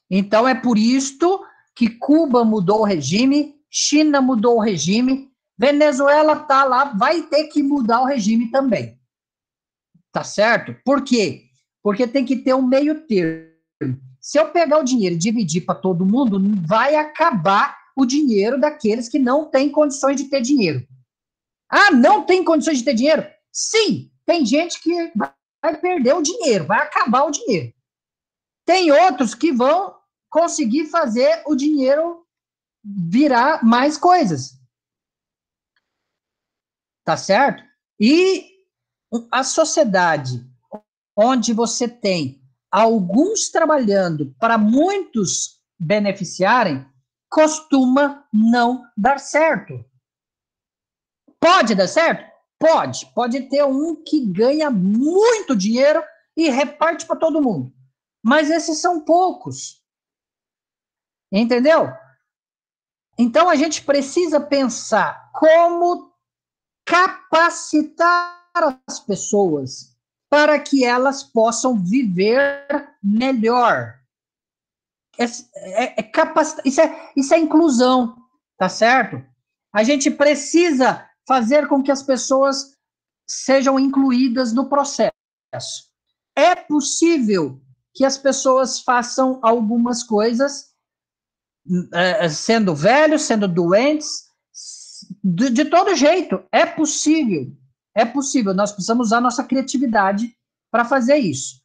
S1: Então, é por isto que Cuba mudou o regime, China mudou o regime, Venezuela está lá, vai ter que mudar o regime também. Tá certo? Por quê? Porque tem que ter um meio termo. Se eu pegar o dinheiro e dividir para todo mundo, vai acabar o dinheiro daqueles que não têm condições de ter dinheiro. Ah, não tem condições de ter dinheiro? Sim, tem gente que vai perder o dinheiro, vai acabar o dinheiro. Tem outros que vão conseguir fazer o dinheiro virar mais coisas. Tá certo? E a sociedade onde você tem alguns trabalhando para muitos beneficiarem, costuma não dar certo. Pode dar certo? Pode. Pode ter um que ganha muito dinheiro e reparte para todo mundo. Mas esses são poucos. Entendeu? Então, a gente precisa pensar como capacitar as pessoas para que elas possam viver melhor. Isso é inclusão, tá certo? A gente precisa fazer com que as pessoas sejam incluídas no processo. É possível que as pessoas façam algumas coisas, sendo velhos, sendo doentes, de todo jeito. É possível. É possível. Nós precisamos usar nossa criatividade para fazer isso.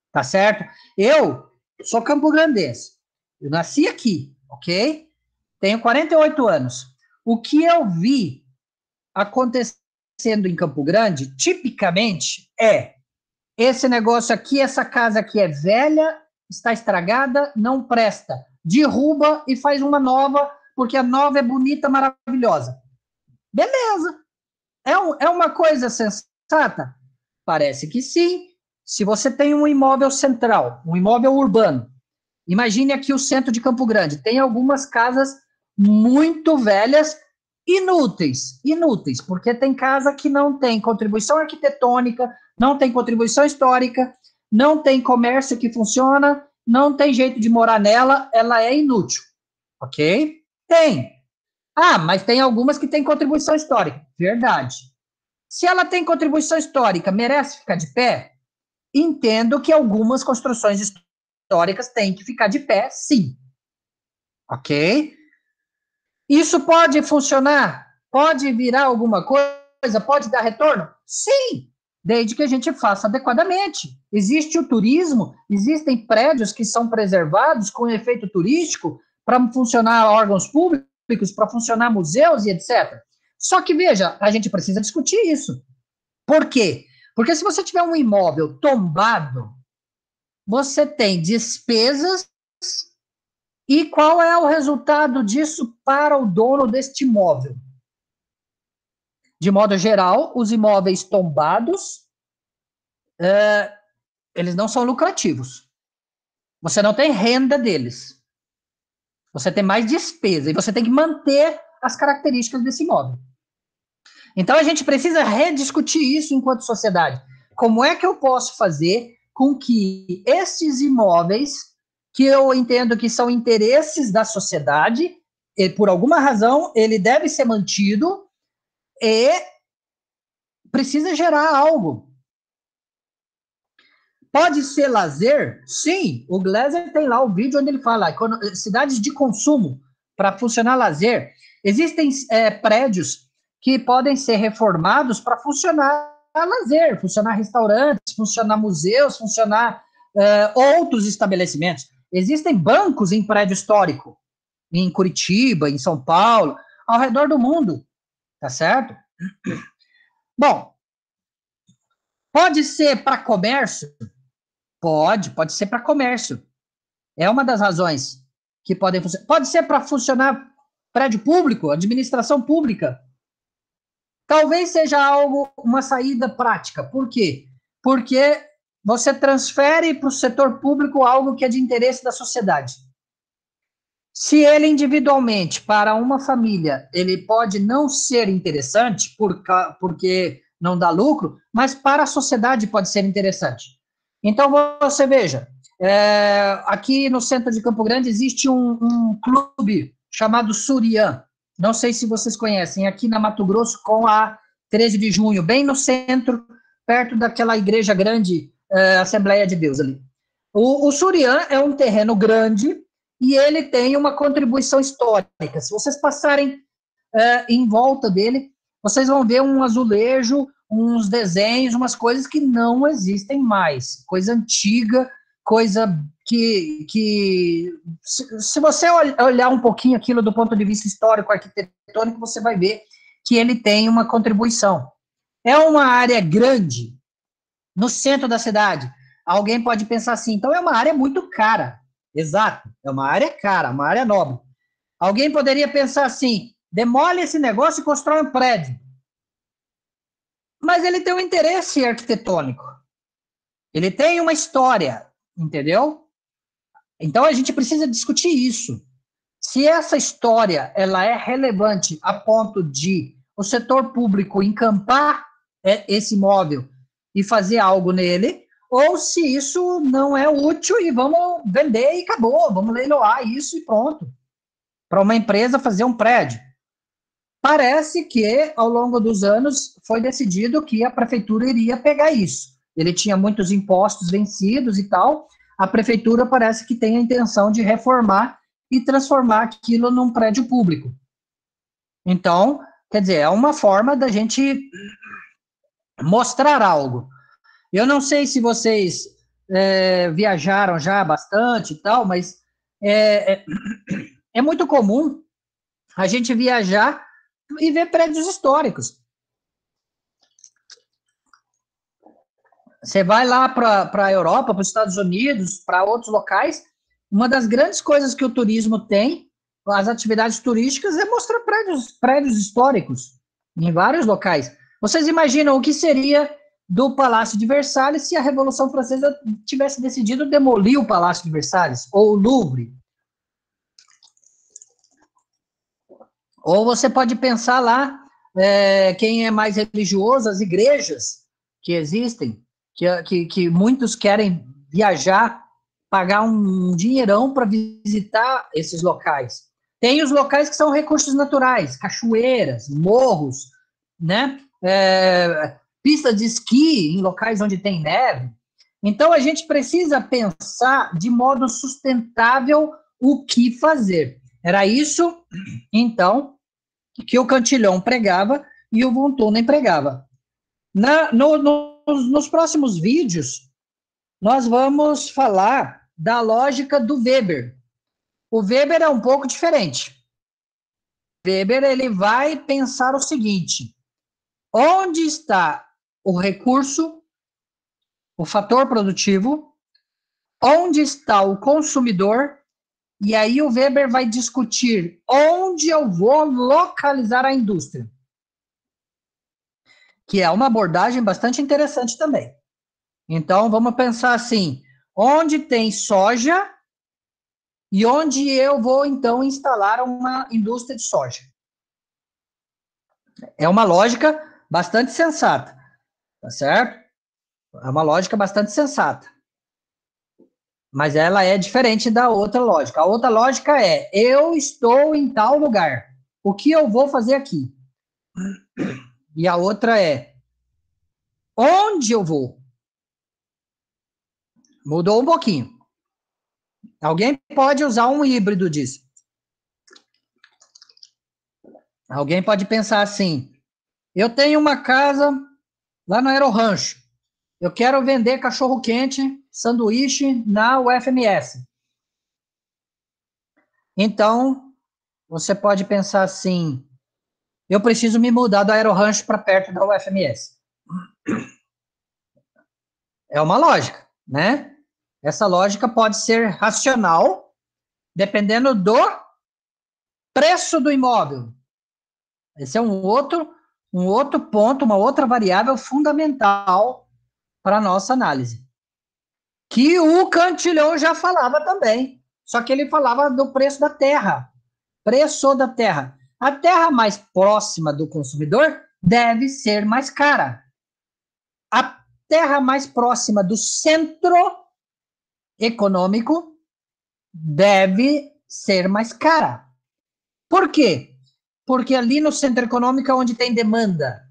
S1: Tá certo? Eu sou campograndense. Eu nasci aqui, ok? Tenho 48 anos. O que eu vi acontecendo em Campo Grande, tipicamente, é esse negócio aqui, essa casa aqui é velha, está estragada, não presta. Derruba e faz uma nova, porque a nova é bonita, maravilhosa. Beleza. É uma coisa sensata? Parece que sim. Se você tem um imóvel central, um imóvel urbano, imagine aqui o centro de Campo Grande, tem algumas casas muito velhas, inúteis, porque tem casa que não tem contribuição arquitetônica, não tem contribuição histórica, não tem comércio que funciona, não tem jeito de morar nela, ela é inútil, ok? Tem. Ah, mas tem algumas que têm contribuição histórica. Verdade. Se ela tem contribuição histórica, merece ficar de pé? Entendo que algumas construções históricas têm que ficar de pé, sim. Ok? Isso pode funcionar? Pode virar alguma coisa? Pode dar retorno? Sim, desde que a gente faça adequadamente. Existe o turismo, existem prédios que são preservados com efeito turístico para funcionar órgãos públicos, para funcionar museus e etc. Só que, veja, a gente precisa discutir isso. Por quê? Porque se você tiver um imóvel tombado, você tem despesas. E qual é o resultado disso para o dono deste imóvel? De modo geral, os imóveis tombados, eles não são lucrativos. Você não tem renda deles. Você tem mais despesa. E você tem que manter as características desse imóvel. Então, a gente precisa rediscutir isso enquanto sociedade. Como é que eu posso fazer com que esses imóveis, que eu entendo que são interesses da sociedade, e por alguma razão ele deve ser mantido e precisa gerar algo. Pode ser lazer? Sim, o Gleiser tem lá o vídeo onde ele fala cidades de consumo para funcionar lazer. Existem prédios que podem ser reformados para funcionar lazer, funcionar restaurantes, funcionar museus, funcionar outros estabelecimentos. Existem bancos em prédio histórico, em Curitiba, em São Paulo, ao redor do mundo, tá certo? Bom, pode ser para comércio? Pode ser para comércio. É uma das razões que podem funcionar. Pode ser para funcionar prédio público, administração pública. Talvez seja uma saída prática. Por quê? Porque você transfere para o setor público algo que é de interesse da sociedade. Se ele individualmente, para uma família, ele pode não ser interessante, porque não dá lucro, mas para a sociedade pode ser interessante. Então, você veja, aqui no centro de Campo Grande existe um clube chamado Surian. Não sei se vocês conhecem, aqui na Mato Grosso, com a 13 de junho, bem no centro, perto daquela igreja grande, Assembleia de Deus ali. O Surian é um terreno grande e ele tem uma contribuição histórica. Se vocês passarem em volta dele, vocês vão ver um azulejo, uns desenhos, umas coisas que não existem mais. Coisa antiga, coisa que se você olhar um pouquinho aquilo do ponto de vista histórico, arquitetônico, você vai ver que ele tem uma contribuição. É uma área grande, no centro da cidade. Alguém pode pensar assim, então é uma área muito cara. Exato, é uma área cara, uma área nobre. Alguém poderia pensar assim, demole esse negócio e constrói um prédio. Mas ele tem um interesse arquitetônico. Ele tem uma história, entendeu? Então a gente precisa discutir isso. Se essa história ela é relevante a ponto de o setor público encampar esse imóvel e fazer algo nele, ou se isso não é útil e vamos vender e acabou, vamos leiloar isso e pronto. Para uma empresa fazer um prédio. Parece que, ao longo dos anos, foi decidido que a prefeitura iria pegar isso. Ele tinha muitos impostos vencidos e tal, a prefeitura parece que tem a intenção de reformar e transformar aquilo num prédio público. Então, quer dizer, é uma forma da gente mostrar algo. Eu não sei se vocês viajaram já bastante e tal, mas é muito comum a gente viajar e ver prédios históricos. Você vai lá para a Europa, para os Estados Unidos, para outros locais, uma das grandes coisas que o turismo tem, as atividades turísticas, é mostrar prédios históricos em vários locais. Vocês imaginam o que seria do Palácio de Versalhes se a Revolução Francesa tivesse decidido demolir o Palácio de Versalhes, ou o Louvre? Ou você pode pensar lá, quem é mais religioso, as igrejas que existem, que muitos querem viajar, pagar um dinheirão para visitar esses locais. Tem os locais que são recursos naturais, cachoeiras, morros, né? Pistas de esqui em locais onde tem neve. Então, a gente precisa pensar de modo sustentável o que fazer. Era isso, então, que o Cantillon pregava e o von Thunen pregava. Nos próximos vídeos, nós vamos falar da lógica do Weber. O Weber é um pouco diferente. Weber ele vai pensar o seguinte: onde está o recurso, o fator produtivo, onde está o consumidor, e aí o Weber vai discutir onde eu vou localizar a indústria, que é uma abordagem bastante interessante também. Então, vamos pensar assim, onde tem soja e onde eu vou, então, instalar uma indústria de soja. É uma lógica bastante sensata, tá certo? É uma lógica bastante sensata. Mas ela é diferente da outra lógica. A outra lógica é, eu estou em tal lugar, o que eu vou fazer aqui? E a outra é, onde eu vou? Mudou um pouquinho. Alguém pode usar um híbrido disso. Alguém pode pensar assim, eu tenho uma casa lá no Aerorancho, eu quero vender cachorro-quente, sanduíche na UFMS. Então, você pode pensar assim, eu preciso me mudar do Aerorancho para perto da UFMS. É uma lógica, né? Essa lógica pode ser racional, dependendo do preço do imóvel. Esse é um outro ponto, uma outra variável fundamental para a nossa análise. Que o Cantillon já falava também, só que ele falava do preço da terra. Preço da terra. A terra mais próxima do consumidor deve ser mais cara. A terra mais próxima do centro econômico deve ser mais cara. Por quê? Porque ali no centro econômico é onde tem demanda.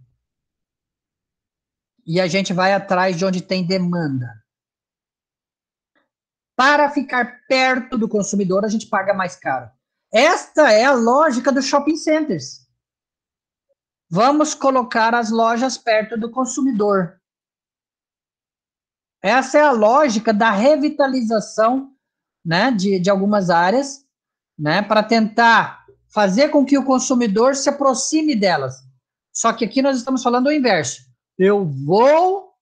S1: E a gente vai atrás de onde tem demanda. Para ficar perto do consumidor, a gente paga mais caro. Esta é a lógica dos shopping centers. Vamos colocar as lojas perto do consumidor. Essa é a lógica da revitalização, né, de algumas áreas, né, para tentar fazer com que o consumidor se aproxime delas. Só que aqui nós estamos falando o inverso. Eu vou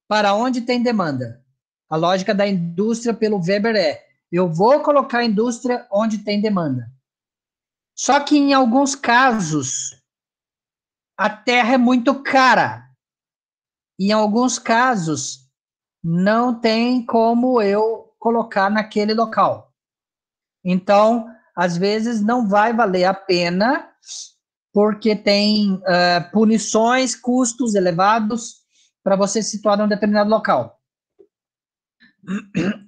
S1: para onde tem demanda. A lógica da indústria pelo Weber é, eu vou colocar a indústria onde tem demanda. Só que em alguns casos, a terra é muito cara. E em alguns casos, não tem como eu colocar naquele local. Então, às vezes, não vai valer a pena, porque tem punições, custos elevados para você se situar em um determinado local.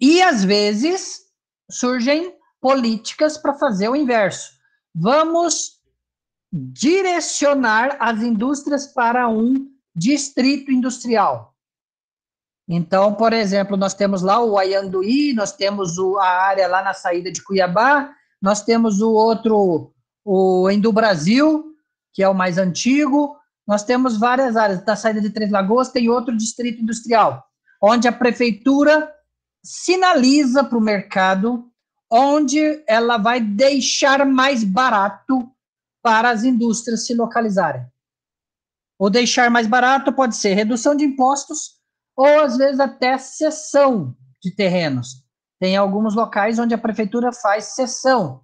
S1: E, às vezes, surgem políticas para fazer o inverso. Vamos direcionar as indústrias para um distrito industrial. Então, por exemplo, nós temos lá o Aianduí, nós temos a área lá na saída de Cuiabá, nós temos o Endu Brasil, que é o mais antigo, nós temos várias áreas. Da saída de Três Lagoas tem outro distrito industrial, onde a prefeitura sinaliza para o mercado onde ela vai deixar mais barato para as indústrias se localizarem. O deixar mais barato pode ser redução de impostos ou, às vezes, até cessão de terrenos. Tem alguns locais onde a prefeitura faz cessão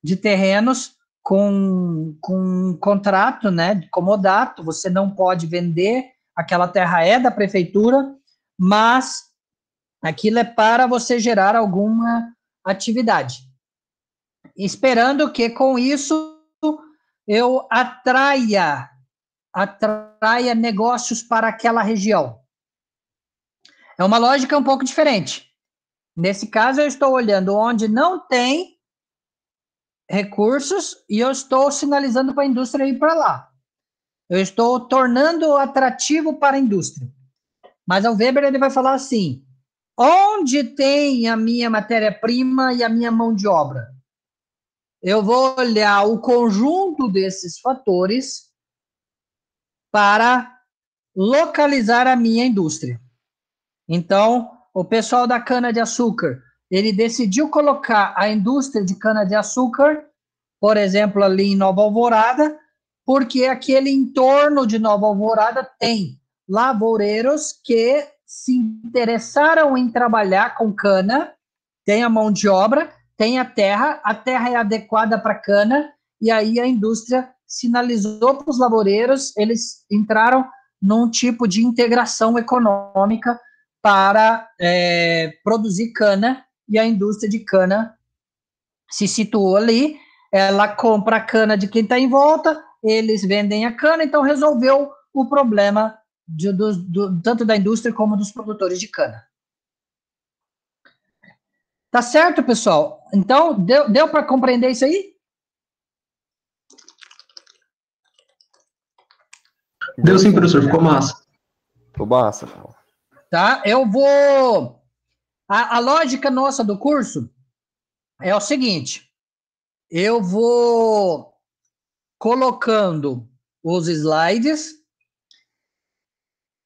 S1: de terrenos com contrato, né, de comodato. Você não pode vender, aquela terra é da prefeitura, mas aquilo é para você gerar alguma atividade. Esperando que, com isso, eu atraia negócios para aquela região. É uma lógica um pouco diferente. Nesse caso, eu estou olhando onde não tem recursos e eu estou sinalizando para a indústria ir para lá. Eu estou tornando atrativo para a indústria. Mas o Weber ele vai falar assim, onde tem a minha matéria-prima e a minha mão de obra? Eu vou olhar o conjunto desses fatores para localizar a minha indústria. Então, o pessoal da cana-de-açúcar, ele decidiu colocar a indústria de cana-de-açúcar, por exemplo, ali em Nova Alvorada, porque aquele entorno de Nova Alvorada tem lavoureiros que se interessaram em trabalhar com cana, tem a mão de obra, tem a terra é adequada para cana, e aí a indústria sinalizou para os lavoureiros, eles entraram num tipo de integração econômica para produzir cana, e a indústria de cana se situou ali, ela compra a cana de quem está em volta, eles vendem a cana, então resolveu o problema tanto da indústria como dos produtores de cana. Tá certo, pessoal? Então, deu para compreender isso aí?
S3: Deu sim, professor, ficou massa.
S2: Ficou massa.
S1: Tá, eu vou... A lógica nossa do curso é o seguinte, eu vou colocando os slides,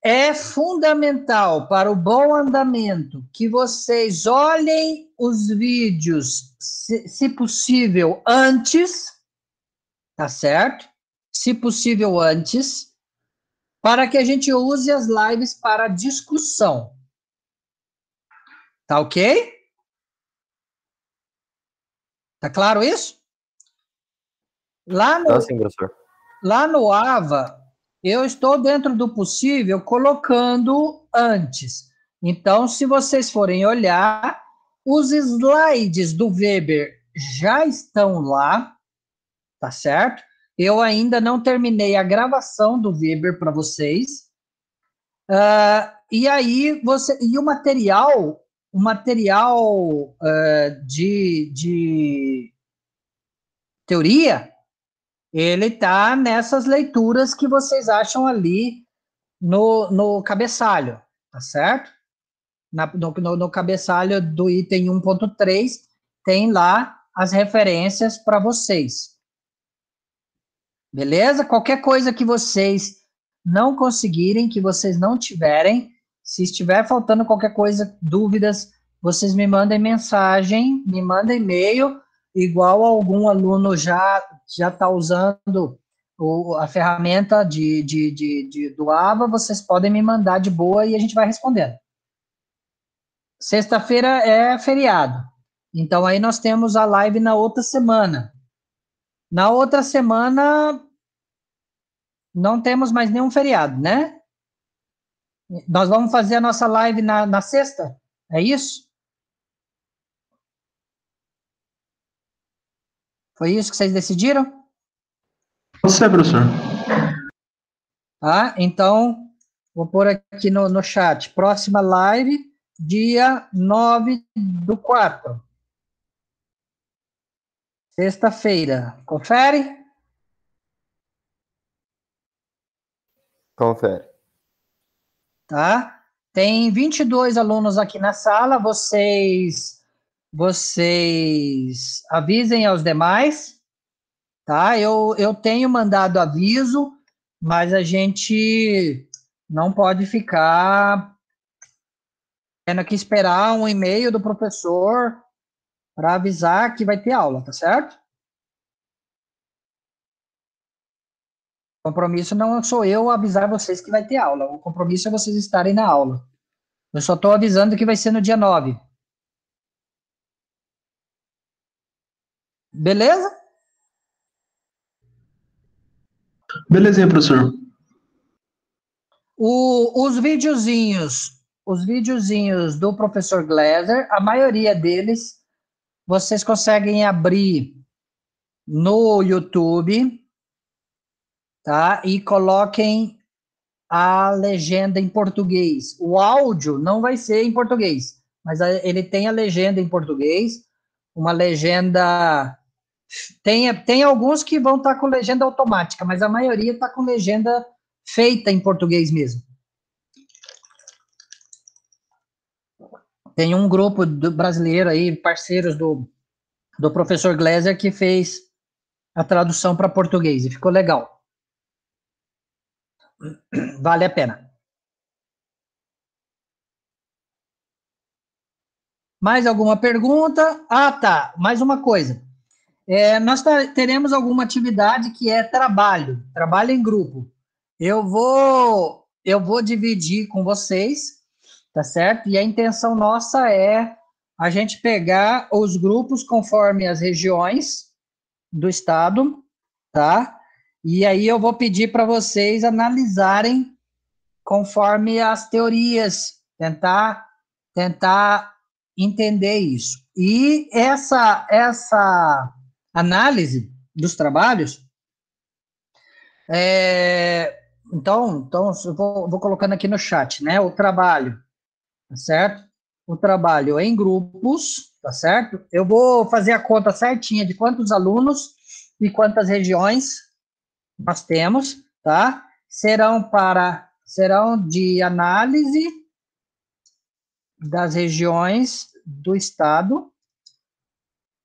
S1: é fundamental para o bom andamento que vocês olhem os vídeos, se possível, antes, tá certo? Se possível, antes, para que a gente use as lives para discussão. Tá ok? Tá claro isso?
S2: Tá sim, professor.
S1: Lá no AVA, eu estou dentro do possível colocando antes. Então, se vocês forem olhar, os slides do Weber já estão lá, tá certo? Eu ainda não terminei a gravação do Weber para vocês. E aí, o material de teoria, ele está nessas leituras que vocês acham ali no cabeçalho, tá certo? No cabeçalho do item 1.3, tem lá as referências para vocês. Beleza? Qualquer coisa que vocês não conseguirem, que vocês não tiverem, se estiver faltando qualquer coisa, dúvidas, vocês me mandem mensagem, me mandem e-mail, igual algum aluno já está usando a ferramenta do AVA, vocês podem me mandar de boa e a gente vai respondendo. Sexta-feira é feriado, então aí nós temos a live na outra semana. Na outra semana, não temos mais nenhum feriado, né? Nós vamos fazer a nossa live na sexta, é isso? Foi isso que vocês decidiram?
S3: Pode ser, professor.
S1: Então, vou pôr aqui no chat. Próxima live, dia 9/4. Sexta-feira. Confere?
S2: Confere.
S1: Tá? Tem 22 alunos aqui na sala. Vocês avisem aos demais. Tá? Eu tenho mandado aviso, mas a gente não pode ficar tendo que esperar um e-mail do professor para avisar que vai ter aula, tá certo? O compromisso não sou eu avisar vocês que vai ter aula, o compromisso é vocês estarem na aula. Eu só estou avisando que vai ser no dia 9. Beleza?
S3: Belezinha, professor.
S1: Os videozinhos do professor Gleiser, a maioria deles, vocês conseguem abrir no YouTube, tá? E coloquem a legenda em português. O áudio não vai ser em português, mas ele tem a legenda em português, uma legenda... Tem alguns que vão estar com legenda automática, mas a maioria está com legenda feita em português mesmo. Tem um grupo brasileiro aí, parceiros do professor Gleiser, que fez a tradução para português, e ficou legal. Vale a pena. Mais alguma pergunta? Ah, tá. Mais uma coisa. Nós teremos alguma atividade que é trabalho em grupo. Eu vou dividir com vocês, tá certo? E a intenção nossa é a gente pegar os grupos conforme as regiões do estado, tá? E aí eu vou pedir para vocês analisarem conforme as teorias, tentar entender isso. E essa análise dos trabalhos, então eu vou colocando aqui no chat, né? O trabalho, tá certo? O trabalho em grupos, tá certo? Eu vou fazer a conta certinha de quantos alunos e quantas regiões nós temos, tá? Serão de análise das regiões do estado.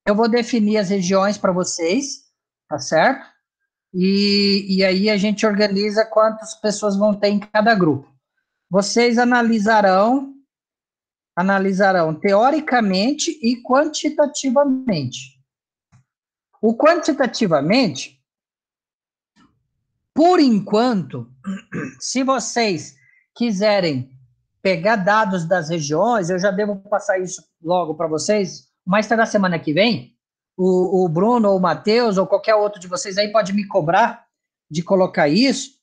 S1: Eu vou definir as regiões para vocês, tá certo? E aí a gente organiza quantas pessoas vão ter em cada grupo. Vocês analisarão teoricamente e quantitativamente. O quantitativamente, por enquanto, se vocês quiserem pegar dados das regiões, eu já devo passar isso logo para vocês, mais tarde da semana que vem, o Bruno ou o Matheus ou qualquer outro de vocês aí pode me cobrar de colocar isso.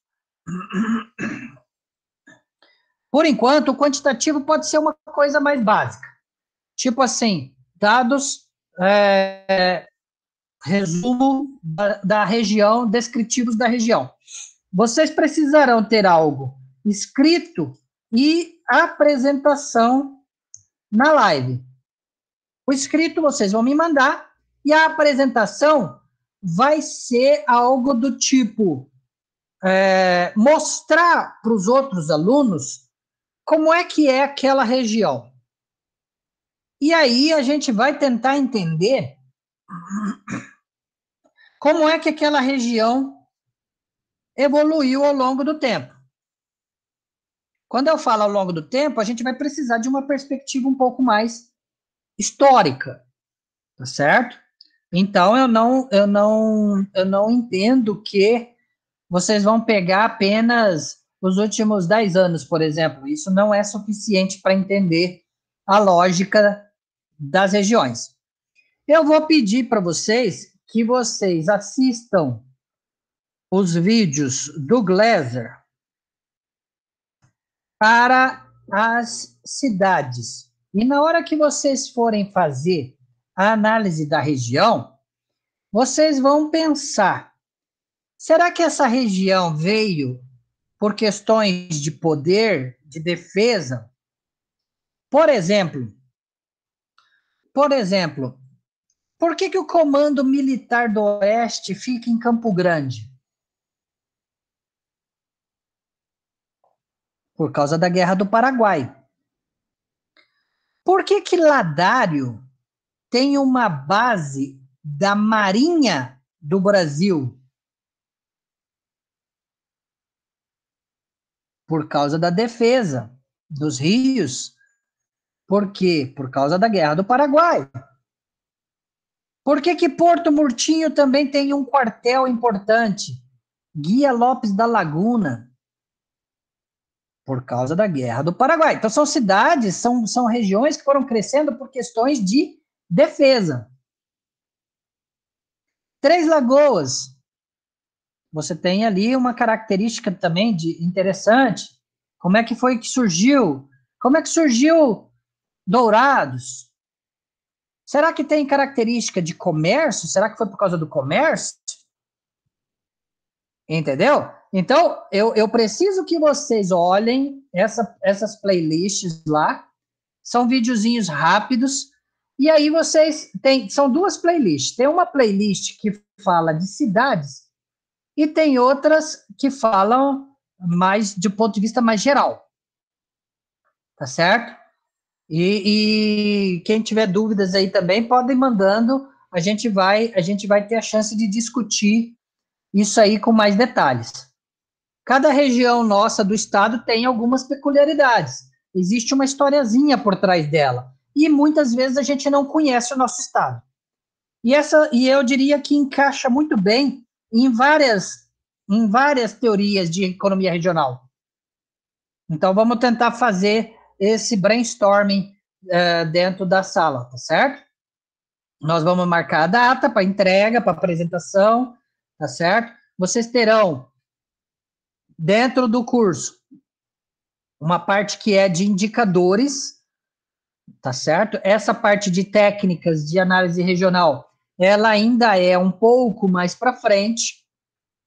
S1: Por enquanto, o quantitativo pode ser uma coisa mais básica. Tipo assim, dados, resumo da região, descritivos da região. Vocês precisarão ter algo escrito e apresentação na live. O escrito vocês vão me mandar e a apresentação vai ser algo do tipo mostrar para os outros alunos como é que é aquela região. E aí a gente vai tentar entender como é que aquela região evoluiu ao longo do tempo. Quando eu falo ao longo do tempo, a gente vai precisar de uma perspectiva um pouco mais histórica, tá certo? Então, eu não entendo que vocês vão pegar apenas os últimos 10 anos, por exemplo. Isso não é suficiente para entender a lógica das regiões. Eu vou pedir para vocês que vocês assistam os vídeos do Gleiser para as cidades. E na hora que vocês forem fazer a análise da região, vocês vão pensar, será que essa região veio por questões de poder, de defesa? Por exemplo, por que o Comando Militar do Oeste fica em Campo Grande? Por causa da Guerra do Paraguai. Por que Ladário tem uma base da Marinha do Brasil? Por causa da defesa dos rios. Por quê? Por causa da Guerra do Paraguai. Por que Porto Murtinho também tem um quartel importante? Guia Lopes da Laguna. Por causa da Guerra do Paraguai. Então, são cidades, são regiões que foram crescendo por questões de defesa. Três Lagoas. Você tem ali uma característica também interessante. Como é que foi que surgiu? Como é que surgiu Dourados? Será que tem característica de comércio? Será que foi por causa do comércio? Entendeu? Então, eu preciso que vocês olhem essas playlists lá. São videozinhos rápidos. E aí vocês têm... São duas playlists. Tem uma playlist que fala de cidades e tem outras que falam mais de ponto de vista mais geral. Tá certo? E quem tiver dúvidas aí também, podem mandando. A gente vai ter a chance de discutir isso aí com mais detalhes. Cada região nossa do estado tem algumas peculiaridades. Existe uma historiazinha por trás dela. E muitas vezes a gente não conhece o nosso estado. E eu diria que encaixa muito bem em várias teorias de economia regional. Então, vamos tentar fazer esse brainstorming dentro da sala, tá certo? Nós vamos marcar a data para entrega, para apresentação, tá certo? Vocês terão, dentro do curso, uma parte que é de indicadores, tá certo? Essa parte de técnicas de análise regional, ela ainda é um pouco mais para frente,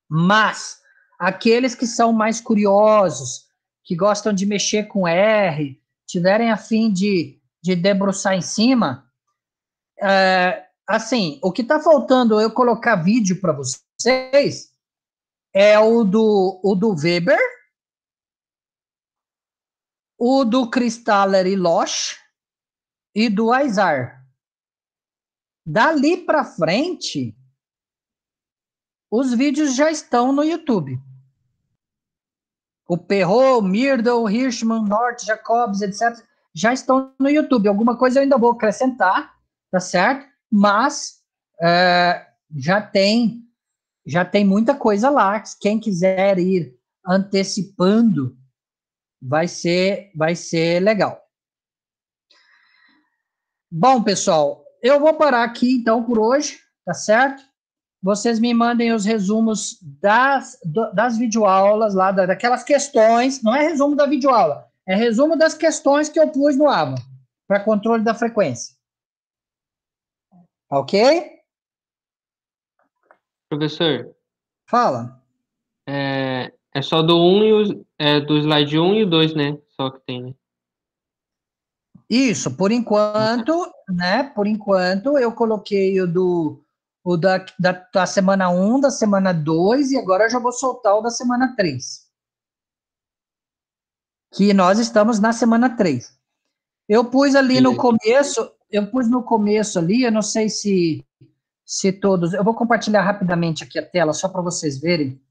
S1: mas aqueles que são mais curiosos, que gostam de mexer com R, tiverem a fim de debruçar em cima, assim, o que está faltando eu colocar vídeo para vocês é o do Weber, o do Kristaller e Losch e do Aizar. Dali para frente, os vídeos já estão no YouTube. O Perrault, Myrdal, Hirschman, North, Jacobs, etc., já estão no YouTube. Alguma coisa eu ainda vou acrescentar, tá certo? Mas já tem muita coisa lá. Quem quiser ir antecipando, vai ser legal. Bom, pessoal, eu vou parar aqui, então, por hoje, tá certo? Vocês me mandem os resumos das videoaulas lá, daquelas questões, não é resumo da videoaula, é resumo das questões que eu pus no ABA, para controle da frequência. Ok?
S4: Professor,
S1: Fala.
S4: é só do 1 do slide 1 e o 2, né? Só que tem, né?
S1: Isso, por enquanto, né? Por enquanto, eu coloquei o da semana 1, da semana 2, e agora eu já vou soltar o da semana 3. Que nós estamos na semana 3. Eu pus ali no começo, ali, eu não sei se todos... Eu vou compartilhar rapidamente aqui a tela, só para vocês verem.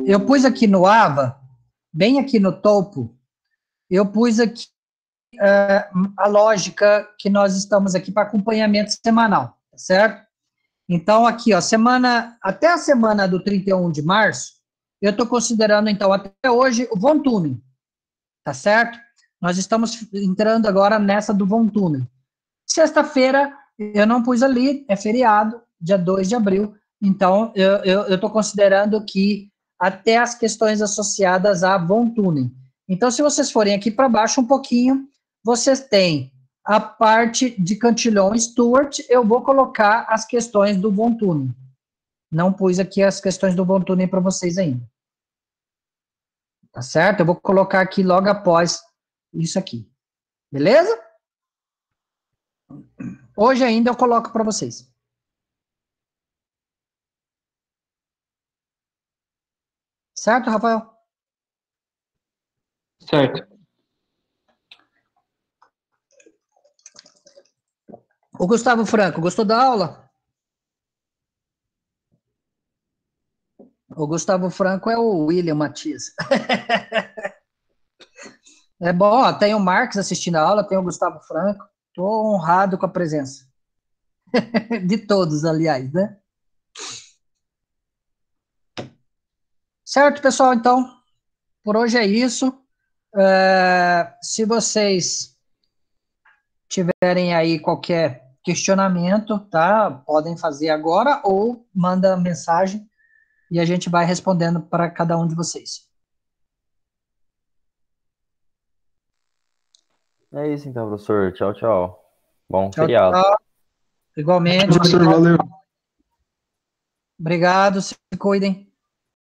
S1: Eu pus aqui no AVA, bem aqui no topo, eu pus aqui a lógica que nós estamos aqui para acompanhamento semanal, tá certo? Então, aqui, ó, até a semana do 31 de março, eu estou considerando, então, até hoje, o Von Thunen, tá certo? Nós estamos entrando agora nessa do Von Thunen. Sexta-feira, eu não pus ali, é feriado, dia 2 de abril, então, eu estou considerando que até as questões associadas a Von Thunen. Então, se vocês forem aqui para baixo um pouquinho, vocês têm a parte de Cantillon e Stewart, eu vou colocar as questões do Von Thunen. Não pus aqui as questões do Von Thunen para vocês ainda. Tá certo? Eu vou colocar aqui logo após isso aqui. Beleza? Hoje ainda eu coloco para vocês. Certo, Rafael?
S4: Certo.
S1: O Gustavo Franco, gostou da aula? O Gustavo Franco é o William Matias. É bom, ó, tem o Marcos assistindo a aula, tem o Gustavo Franco. Estou honrado com a presença. De todos, aliás, né? Certo, pessoal? Então, por hoje é isso. Se vocês tiverem aí qualquer questionamento, tá? Podem fazer agora ou manda mensagem e a gente vai respondendo para cada um de vocês.
S2: É isso então, professor. Tchau, tchau. Bom
S1: Tchau,
S2: feriado.
S1: tchau. Igualmente.
S3: Professor,
S1: Obrigado.
S3: valeu.
S1: Obrigado, se cuidem.